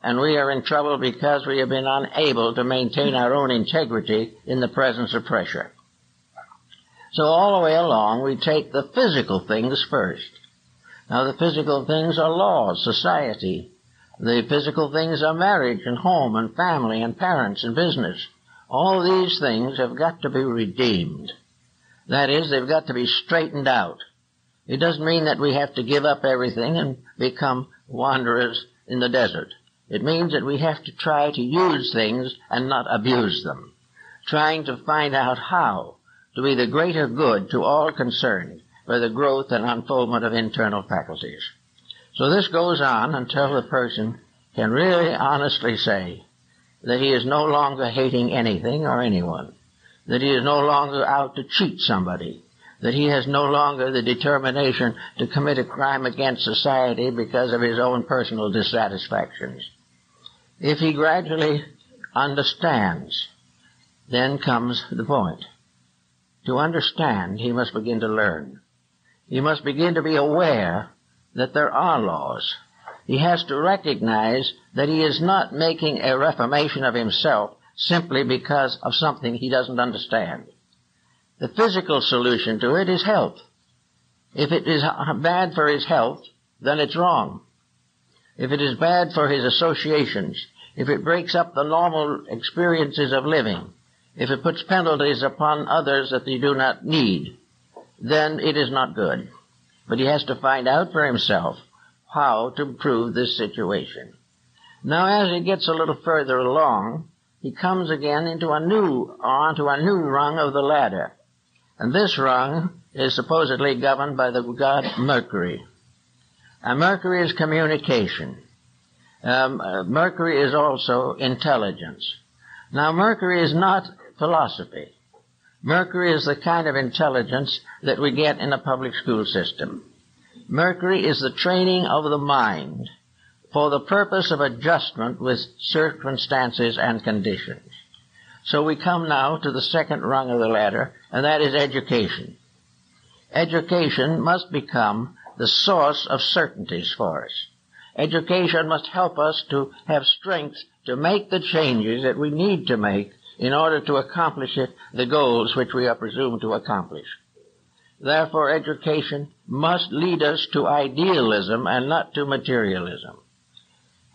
and we are in trouble because we have been unable to maintain our own integrity in the presence of pressure. So all the way along, we take the physical things first. Now, the physical things are laws, society. The physical things are marriage and home and family and parents and business. All these things have got to be redeemed. That is, they've got to be straightened out. It doesn't mean that we have to give up everything and become wanderers in the desert. It means that we have to try to use things and not abuse them, trying to find out how to be the greater good to all concerned for the growth and unfoldment of internal faculties. So this goes on until the person can really honestly say that he is no longer hating anything or anyone, that he is no longer out to cheat somebody, that he has no longer the determination to commit a crime against society because of his own personal dissatisfactions. If he gradually understands, then comes the point. To understand, he must begin to learn. He must begin to be aware that there are laws. He has to recognize that he is not making a reformation of himself simply because of something he doesn't understand. The physical solution to it is health. If it is bad for his health, then it's wrong. If it is bad for his associations, if it breaks up the normal experiences of living, if it puts penalties upon others that they do not need, then it is not good. But he has to find out for himself how to improve this situation. Now, as he gets a little further along, he comes again onto a new rung of the ladder. And this rung is supposedly governed by the god Mercury. And Mercury is communication. Mercury is also intelligence. Now, Mercury is not philosophy. Mercury is the kind of intelligence that we get in a public school system. Mercury is the training of the mind for the purpose of adjustment with circumstances and conditions. So we come now to the second rung of the ladder, and that is education. Education must become the source of certainties for us. Education must help us to have strength to make the changes that we need to make in order to accomplish the goals which we are presumed to accomplish. Therefore, education must lead us to idealism and not to materialism.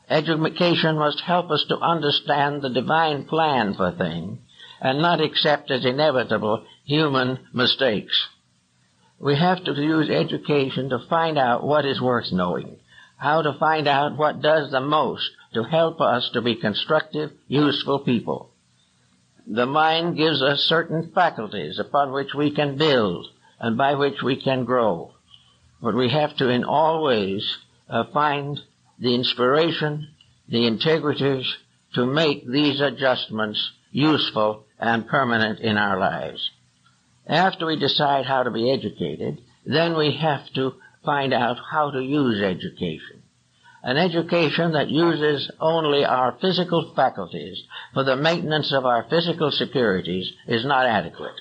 Education must help us to understand the divine plan for things and not accept as inevitable human mistakes. We have to use education to find out what is worth knowing, how to find out what does the most to help us to be constructive, useful people. The mind gives us certain faculties upon which we can build and by which we can grow. But we have to in all ways find the inspiration, the integrities to make these adjustments useful and permanent in our lives. After we decide how to be educated, then we have to find out how to use education. An education that uses only our physical faculties for the maintenance of our physical securities is not adequate.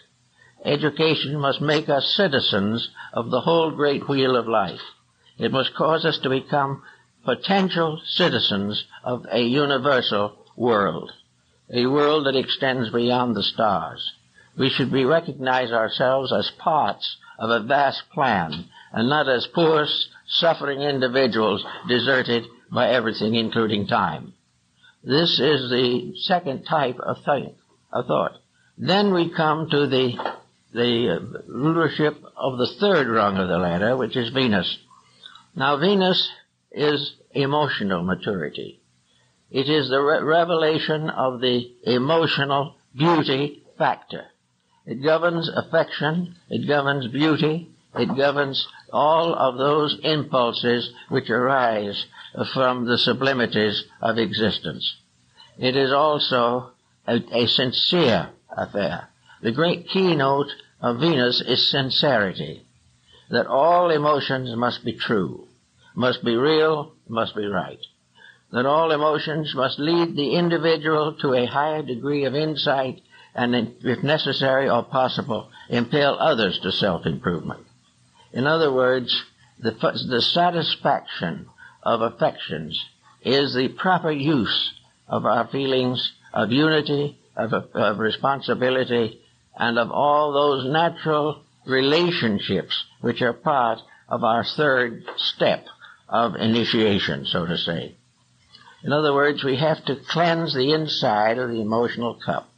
Education must make us citizens of the whole great wheel of life. It must cause us to become potential citizens of a universal world, a world that extends beyond the stars. We should recognize ourselves as parts of a vast plan and not as poor, suffering individuals deserted by everything, including time. This is the second type of thought. Then we come to the rulership of the third rung of the ladder, which is Venus. Now, Venus is emotional maturity. It is the revelation of the emotional beauty factor. It governs affection, it governs beauty, it governs all of those impulses which arise from the sublimities of existence. It is also a sincere affair. The great keynote of Venus is sincerity, that all emotions must be true, must be real, must be right, that all emotions must lead the individual to a higher degree of insight and, if necessary or possible, impel others to self-improvement. In other words, the satisfaction of affections is the proper use of our feelings of unity, of responsibility, and of all those natural relationships which are part of our third step of initiation, so to say. In other words, we have to cleanse the inside of the emotional cup.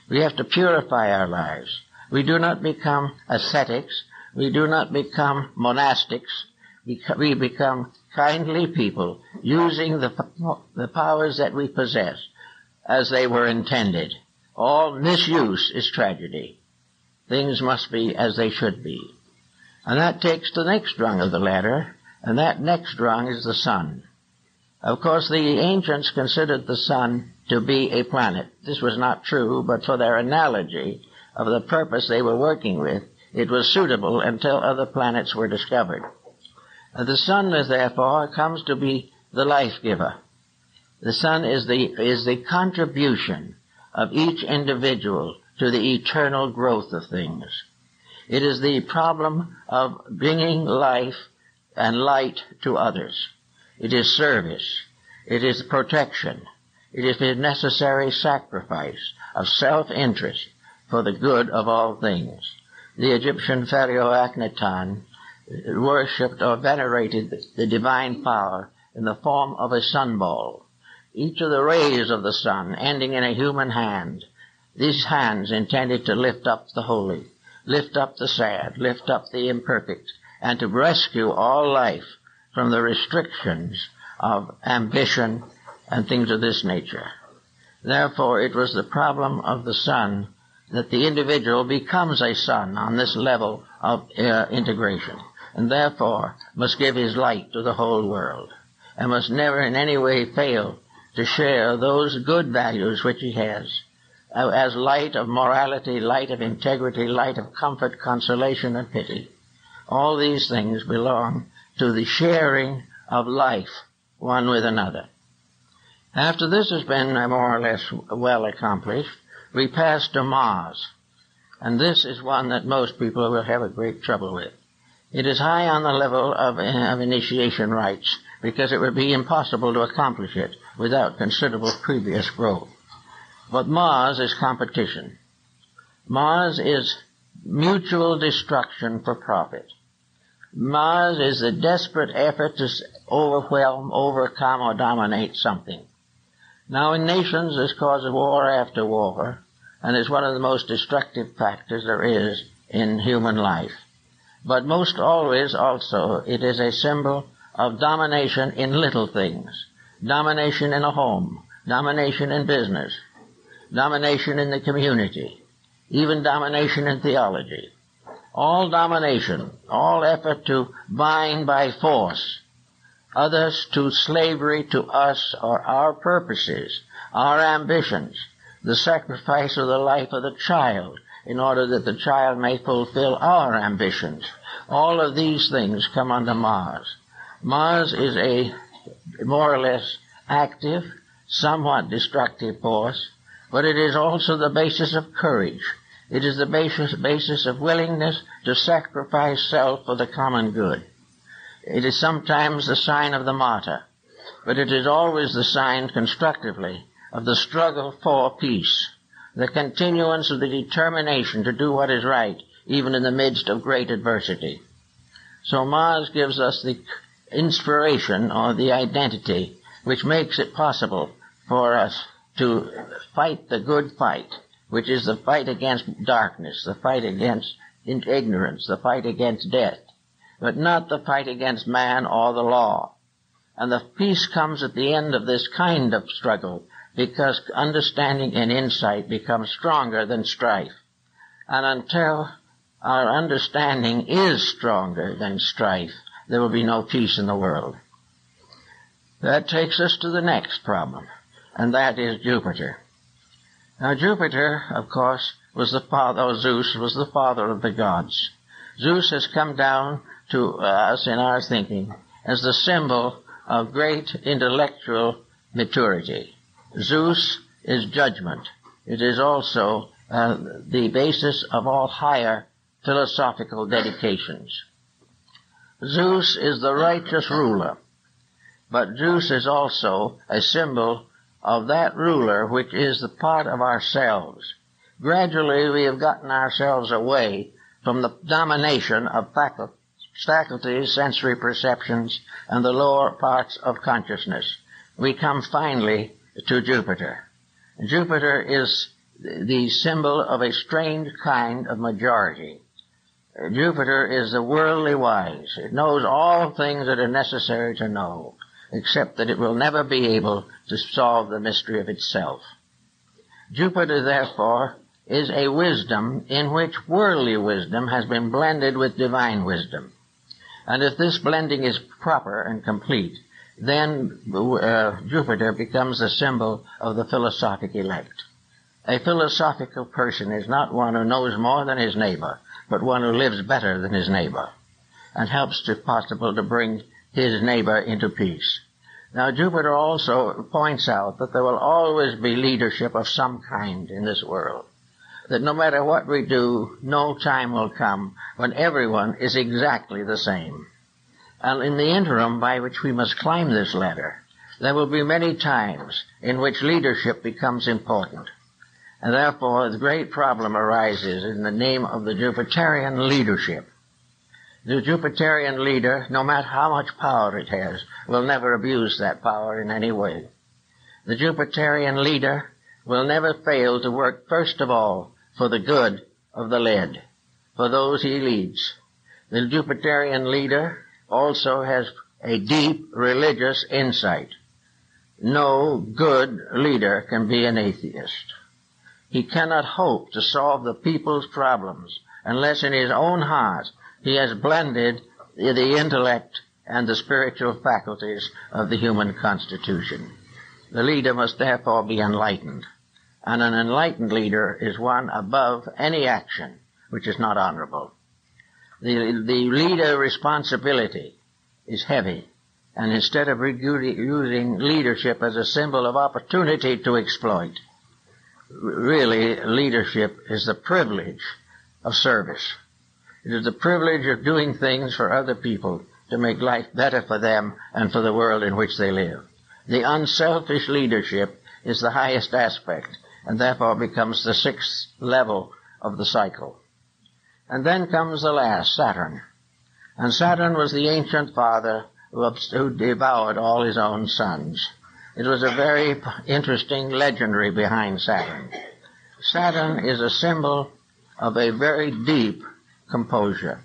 We have to purify our lives. We do not become ascetics. We do not become monastics. We become kindly people using the powers that we possess as they were intended. All misuse is tragedy. Things must be as they should be. And that takes the next rung of the ladder, and that next rung is the sun. Of course, the ancients considered the sun to be a planet. This was not true, but for their analogy of the purpose they were working with, it was suitable until other planets were discovered. The sun, therefore, comes to be the life giver. The sun is the contribution of each individual to the eternal growth of things. It is the problem of bringing life and light to others. It is service. It is protection. It is the necessary sacrifice of self-interest for the good of all things. The Egyptian pharaoh Akhenaten worshipped or venerated the divine power in the form of a sunball. Each of the rays of the sun ending in a human hand, these hands intended to lift up the holy. lift up the sad, lift up the imperfect, and to rescue all life from the restrictions of ambition and things of this nature. Therefore, it was the problem of the Son that the individual becomes a son on this level of integration, and therefore must give his light to the whole world, and must never in any way fail to share those good values which he has, as light of morality, light of integrity, light of comfort, consolation, and pity. All these things belong to the sharing of life one with another. After this has been more or less well accomplished, we pass to Mars, and this is one that most people will have a great trouble with. It is high on the level of initiation rites, because it would be impossible to accomplish it without considerable previous growth. But Mars is competition. Mars is mutual destruction for profit. Mars is the desperate effort to overwhelm, overcome, or dominate something. Now in nations this causes war after war, and is one of the most destructive factors there is in human life. But most always also it is a symbol of domination in little things. Domination in a home, domination in business, domination in the community, even domination in theology. All domination, all effort to bind by force others to slavery to us or our purposes, our ambitions, the sacrifice of the life of the child in order that the child may fulfill our ambitions. All of these things come under Mars. Mars is a more or less active, somewhat destructive force, but it is also the basis of courage. It is the basis of willingness to sacrifice self for the common good. It is sometimes the sign of the martyr, but it is always the sign, constructively, of the struggle for peace, the continuance of the determination to do what is right, even in the midst of great adversity. So Mars gives us the inspiration or the identity which makes it possible for us to fight the good fight, which is the fight against darkness, the fight against ignorance, the fight against death, but not the fight against man or the law. And the peace comes at the end of this kind of struggle, because understanding and insight become stronger than strife. And until our understanding is stronger than strife, there will be no peace in the world. That takes us to the next problem, and that is Jupiter. Now Jupiter, of course, was the father, or Zeus was the father of the gods. Zeus has come down to us in our thinking as the symbol of great intellectual maturity. Zeus is judgment. It is also the basis of all higher philosophical dedications. Zeus is the righteous ruler, but Zeus is also a symbol of that ruler which is the part of ourselves. Gradually we have gotten ourselves away from the domination of faculties, sensory perceptions, and the lower parts of consciousness. We come finally to Jupiter. Jupiter is the symbol of a strange kind of majority. Jupiter is the worldly wise. It knows all things that are necessary to know, except that it will never be able to solve the mystery of itself. Jupiter, therefore, is a wisdom in which worldly wisdom has been blended with divine wisdom. And if this blending is proper and complete, then Jupiter becomes a symbol of the philosophic elect. A philosophical person is not one who knows more than his neighbor, but one who lives better than his neighbor, and helps, if possible, to bring his neighbor into peace. Now, Jupiter also points out that there will always be leadership of some kind in this world, that no matter what we do, no time will come when everyone is exactly the same. And in the interim by which we must climb this ladder, there will be many times in which leadership becomes important. And therefore, the great problem arises in the name of the Jupiterian leadership. The Jupiterian leader, no matter how much power it has, will never abuse that power in any way. The Jupiterian leader will never fail to work first of all for the good of the led, for those he leads. The Jupiterian leader also has a deep religious insight. No good leader can be an atheist. He cannot hope to solve the people's problems unless in his own heart he has blended the intellect and the spiritual faculties of the human constitution. The leader must therefore be enlightened, and an enlightened leader is one above any action which is not honorable. The leader responsibility is heavy, and instead of using leadership as a symbol of opportunity to exploit, really leadership is the privilege of service. It is the privilege of doing things for other people to make life better for them and for the world in which they live. The unselfish leadership is the highest aspect, and therefore becomes the sixth level of the cycle. And then comes the last, Saturn. And Saturn was the ancient father who devoured all his own sons. It was a very interesting legendary behind Saturn. Saturn is a symbol of a very deep composure.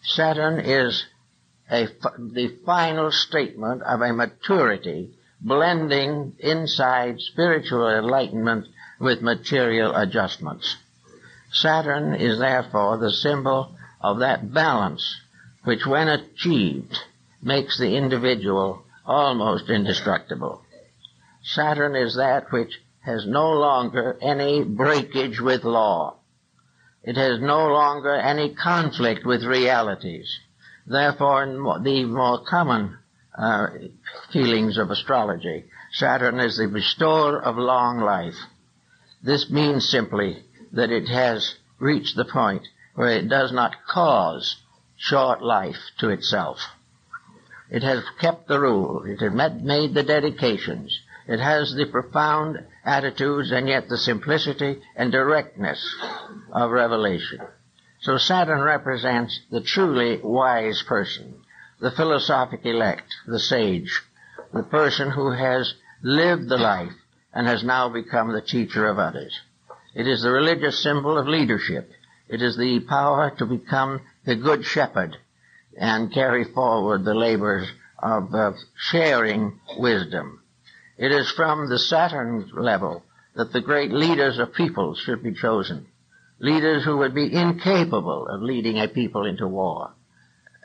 Saturn is the final statement of a maturity blending inside spiritual enlightenment with material adjustments. Saturn is therefore the symbol of that balance which, when achieved, makes the individual almost indestructible. Saturn is that which has no longer any breakage with law. It has no longer any conflict with realities. Therefore, in the more common feelings of astrology, Saturn is the bestower of long life. This means simply that it has reached the point where it does not cause short life to itself. It has kept the rule. It has made the dedications. It has the profound attitudes and yet the simplicity and directness of revelation. So Saturn represents the truly wise person, the philosophic elect, the sage, the person who has lived the life and has now become the teacher of others. It is the religious symbol of leadership. It is the power to become the good shepherd and carry forward the labors of sharing wisdom. It is from the Saturn level that the great leaders of peoples should be chosen. Leaders who would be incapable of leading a people into war.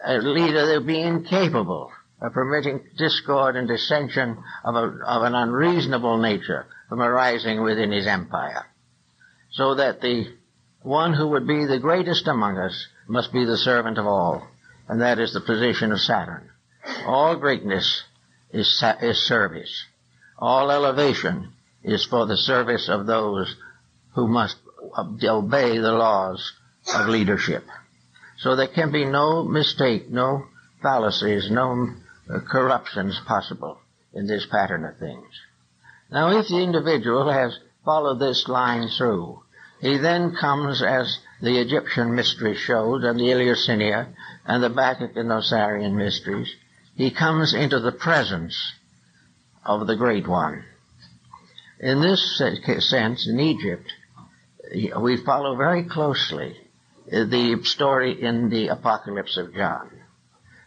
A leader that would be incapable of permitting discord and dissension of an unreasonable nature from arising within his empire. So that the one who would be the greatest among us must be the servant of all, and that is the position of Saturn. All greatness is service. All elevation is for the service of those who must obey the laws of leadership. So there can be no mistake, no fallacies, no corruptions possible in this pattern of things. Now, if the individual has followed this line through, he then comes, as the Egyptian mysteries showed, and the Eleusinian, and the Bacchic and Osirian mysteries, he comes into the presence of the Great One. In this sense, in Egypt, we follow very closely the story in the Apocalypse of John.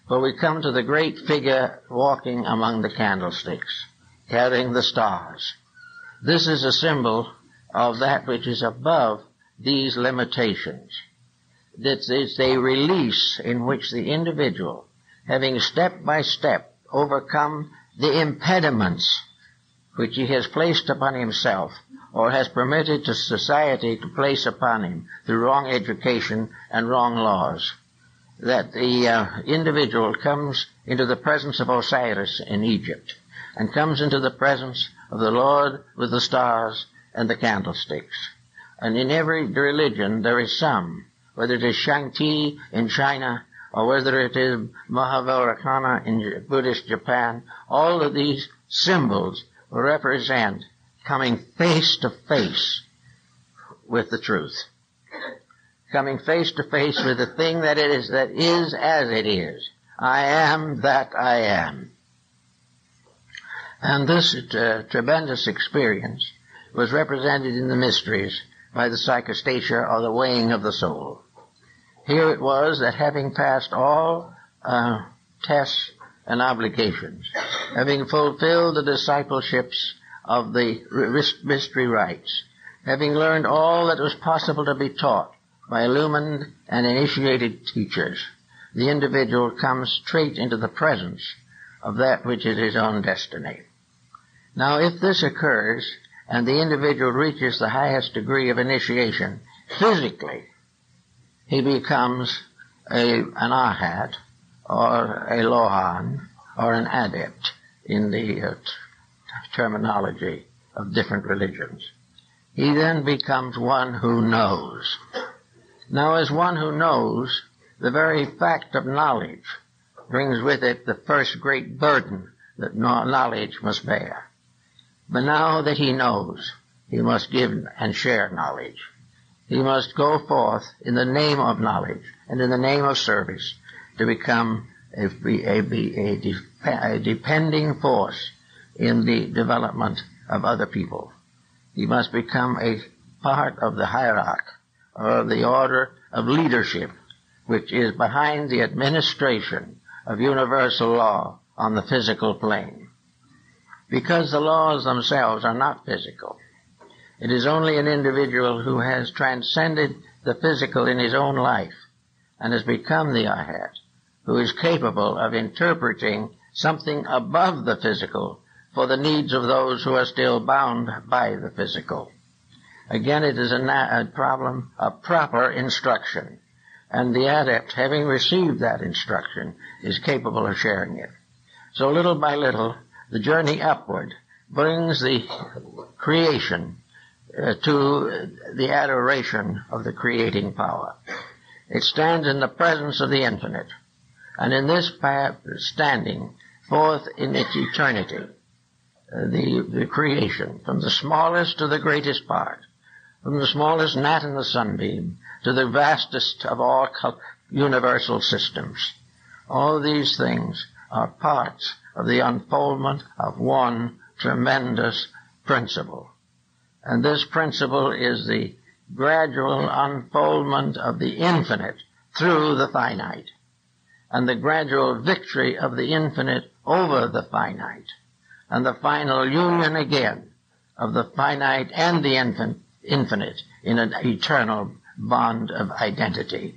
For we come to the great figure walking among the candlesticks, carrying the stars. This is a symbol of that which is above these limitations. This is a release in which the individual, having step by step overcome the impediments which he has placed upon himself or has permitted to society to place upon him through wrong education and wrong laws, that the individual comes into the presence of Osiris in Egypt and comes into the presence of the Lord with the stars and the candlesticks. And in every religion there is some, whether it is Shangti in China or whether it is Mahavairocana in Buddhist Japan, all of these symbols represent coming face to face with the truth. Coming face to face with the thing that is as it is. I am that I am. And this tremendous experience was represented in the mysteries by the psychostatia, or the weighing of the soul. Here it was that having passed all tests and obligations, having fulfilled the discipleships of the mystery rites, having learned all that was possible to be taught by illumined and initiated teachers, the individual comes straight into the presence of that which is his own destiny. Now, if this occurs and the individual reaches the highest degree of initiation physically, he becomes an arhat, or a lohan, or an adept in the terminology of different religions. He then becomes one who knows. Now, as one who knows, the very fact of knowledge brings with it the first great burden that knowledge must bear. But now that he knows, he must give and share knowledge. He must go forth in the name of knowledge and in the name of service to become a depending force in the development of other people. He must become a part of the hierarchy, or the order of leadership, which is behind the administration of universal law on the physical plane. Because the laws themselves are not physical. It is only an individual who has transcended the physical in his own life and has become the arhat, who is capable of interpreting something above the physical for the needs of those who are still bound by the physical. Again, it is a problem of proper instruction, and the adept, having received that instruction, is capable of sharing it. So little by little, the journey upward brings the creation to the adoration of the creating power. It stands in the presence of the infinite, and in this path, standing forth in its eternity, the creation, from the smallest to the greatest part, from the smallest gnat in the sunbeam to the vastest of all universal systems. All these things are parts of the unfoldment of one tremendous principle. And this principle is the gradual unfoldment of the infinite through the finite, and the gradual victory of the infinite over the finite, and the final union again of the finite and the infinite in an eternal bond of identity.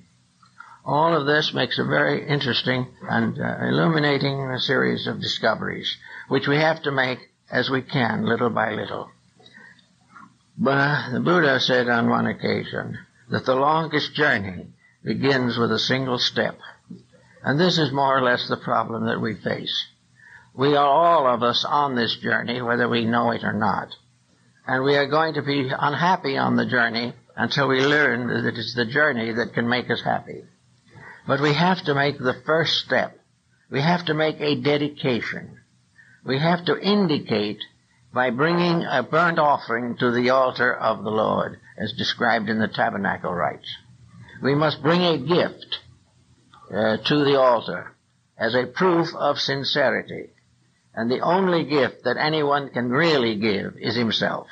All of this makes a very interesting and illuminating series of discoveries, which we have to make as we can, little by little. But the Buddha said on one occasion that the longest journey begins with a single step. And this is more or less the problem that we face. We are all of us on this journey, whether we know it or not. And we are going to be unhappy on the journey until we learn that it is the journey that can make us happy. But we have to make the first step. We have to make a dedication. We have to indicate by bringing a burnt offering to the altar of the Lord, as described in the tabernacle rites. We must bring a gift to the altar as a proof of sincerity. And the only gift that anyone can really give is himself.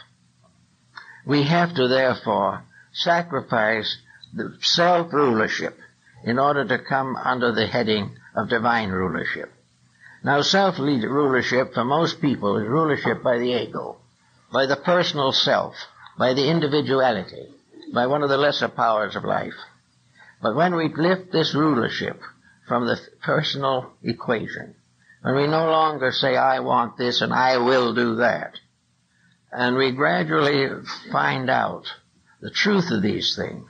We have to, therefore, sacrifice the self-rulership in order to come under the heading of divine rulership. Now, self-rulership for most people is rulership by the ego, by the personal self, by the individuality, by one of the lesser powers of life. But when we lift this rulership from the personal equation, when we no longer say, I want this and I will do that, and we gradually find out the truth of these things,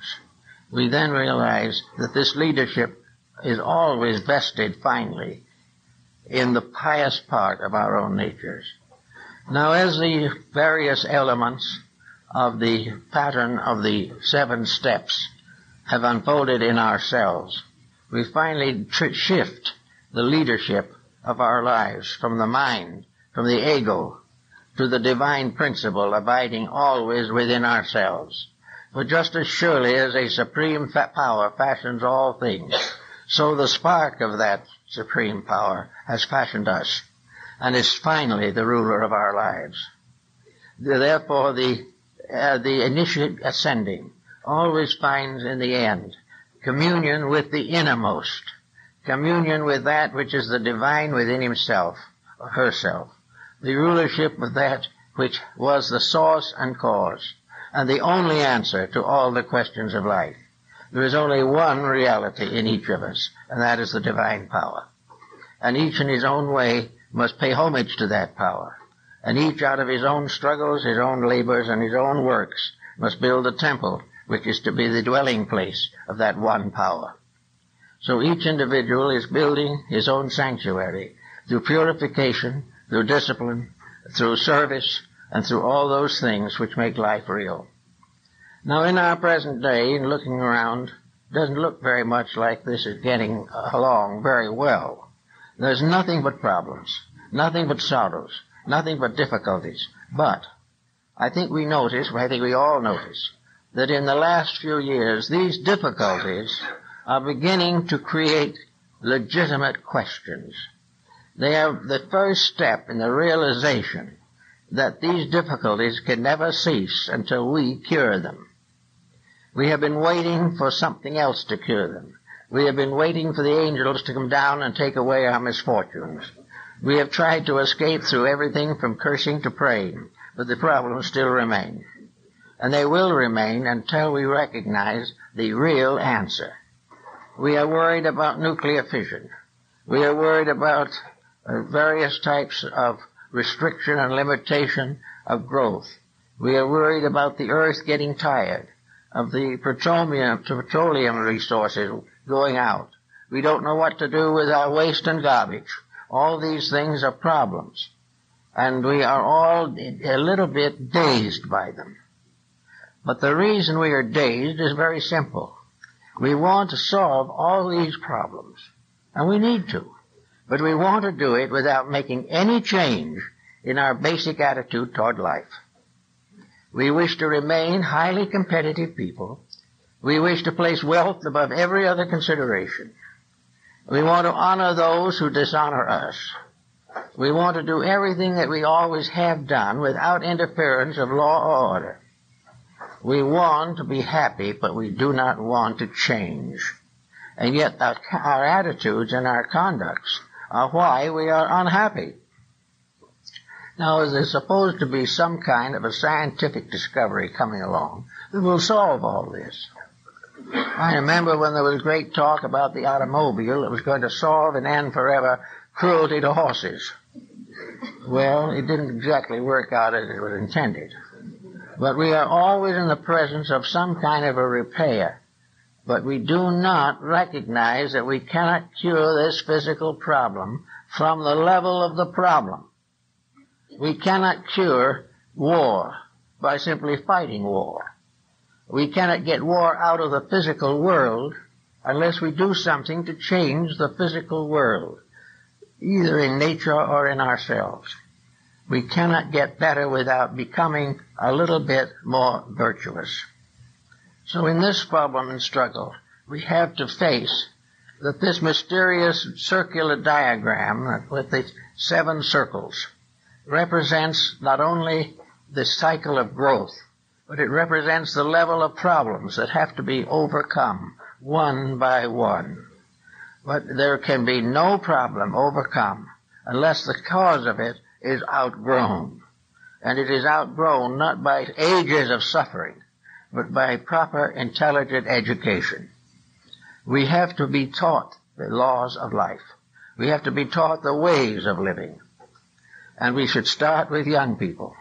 we then realize that this leadership is always vested finally in the pious part of our own natures. Now, as the various elements of the pattern of the 7 steps have unfolded in ourselves, we finally shift the leadership of our lives from the mind, from the ego, to the divine principle abiding always within ourselves. For just as surely as a supreme power fashions all things, so the spark of that supreme power has fashioned us, and is finally the ruler of our lives. Therefore, the initiate ascending always finds in the end communion with the innermost, communion with that which is the divine within himself or herself, the rulership of that which was the source and cause, and the only answer to all the questions of life. There is only one reality in each of us, and that is the divine power. And each in his own way must pay homage to that power. And each out of his own struggles, his own labors, and his own works must build a temple which is to be the dwelling place of that one power. So each individual is building his own sanctuary through purification, through discipline, through service, and through all those things which make life real. Now, in our present day, in looking around, it doesn't look very much like this is getting along very well. There's nothing but problems, nothing but sorrows, nothing but difficulties. But I think we all notice, that in the last few years, these difficulties are beginning to create legitimate questions. They are the first step in the realization that these difficulties can never cease until we cure them. We have been waiting for something else to cure them. We have been waiting for the angels to come down and take away our misfortunes. We have tried to escape through everything from cursing to praying, but the problems still remain. And they will remain until we recognize the real answer. We are worried about nuclear fission. We are worried about various types of restriction and limitation of growth. We are worried about the earth getting tired, of the petroleum resources going out. We don't know what to do with our waste and garbage. All these things are problems, and we are all a little bit dazed by them. But the reason we are dazed is very simple. We want to solve all these problems, and we need to, but we want to do it without making any change in our basic attitude toward life. We wish to remain highly competitive people. We wish to place wealth above every other consideration. We want to honor those who dishonor us. We want to do everything that we always have done without interference of law or order. We want to be happy, but we do not want to change. And yet our attitudes and our conducts are why we are unhappy. Now, there's supposed to be some kind of a scientific discovery coming along that will solve all this. I remember when there was great talk about the automobile that was going to solve and end forever cruelty to horses. Well, it didn't exactly work out as it was intended. But we are always in the presence of some kind of a repair. But we do not recognize that we cannot cure this physical problem from the level of the problem. We cannot cure war by simply fighting war. We cannot get war out of the physical world unless we do something to change the physical world, either in nature or in ourselves. We cannot get better without becoming a little bit more virtuous. So in this problem and struggle, we have to face that this mysterious circular diagram with the 7 circles represents not only the cycle of growth, but it represents the level of problems that have to be overcome one by one. But there can be no problem overcome unless the cause of it is outgrown. And it is outgrown not by ages of suffering, but by proper, intelligent education. We have to be taught the laws of life. We have to be taught the ways of living. And we should start with young people.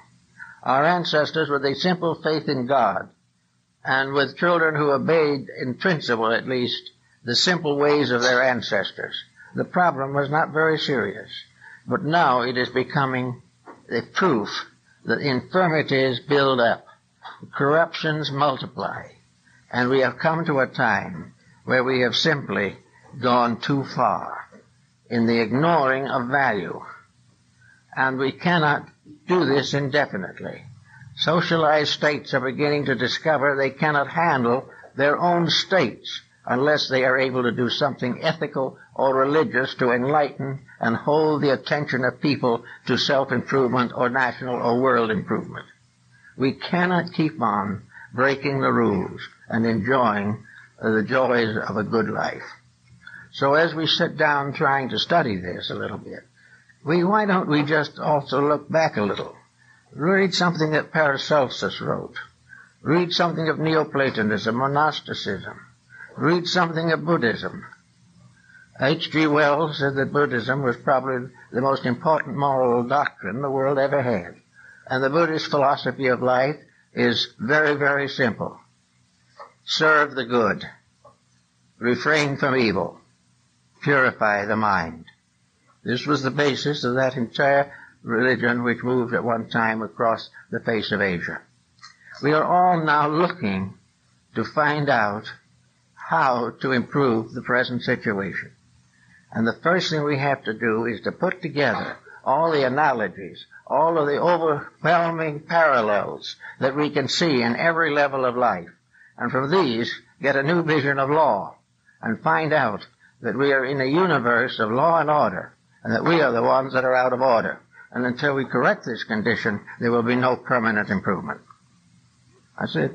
Our ancestors, with a simple faith in God, and with children who obeyed, in principle at least, the simple ways of their ancestors, the problem was not very serious. But now it is becoming the proof that infirmities build up, corruptions multiply, and we have come to a time where we have simply gone too far in the ignoring of value. And we cannot do this indefinitely. Socialized states are beginning to discover they cannot handle their own states unless they are able to do something ethical or religious to enlighten and hold the attention of people to self-improvement or national or world improvement. We cannot keep on breaking the rules and enjoying the joys of a good life. So as we sit down trying to study this a little bit, why don't we just also look back a little? Read something that Paracelsus wrote. Read something of Neoplatonism or Gnosticism. Read something of Buddhism. H.G. Wells said that Buddhism was probably the most important moral doctrine the world ever had. And the Buddhist philosophy of life is very, very simple. Serve the good. Refrain from evil. Purify the mind. This was the basis of that entire religion which moved at one time across the face of Asia. We are all now looking to find out how to improve the present situation. And the first thing we have to do is to put together all the analogies, all of the overwhelming parallels that we can see in every level of life. And from these, get a new vision of law and find out that we are in a universe of law and order, and that we are the ones that are out of order. And until we correct this condition, there will be no permanent improvement. That's it.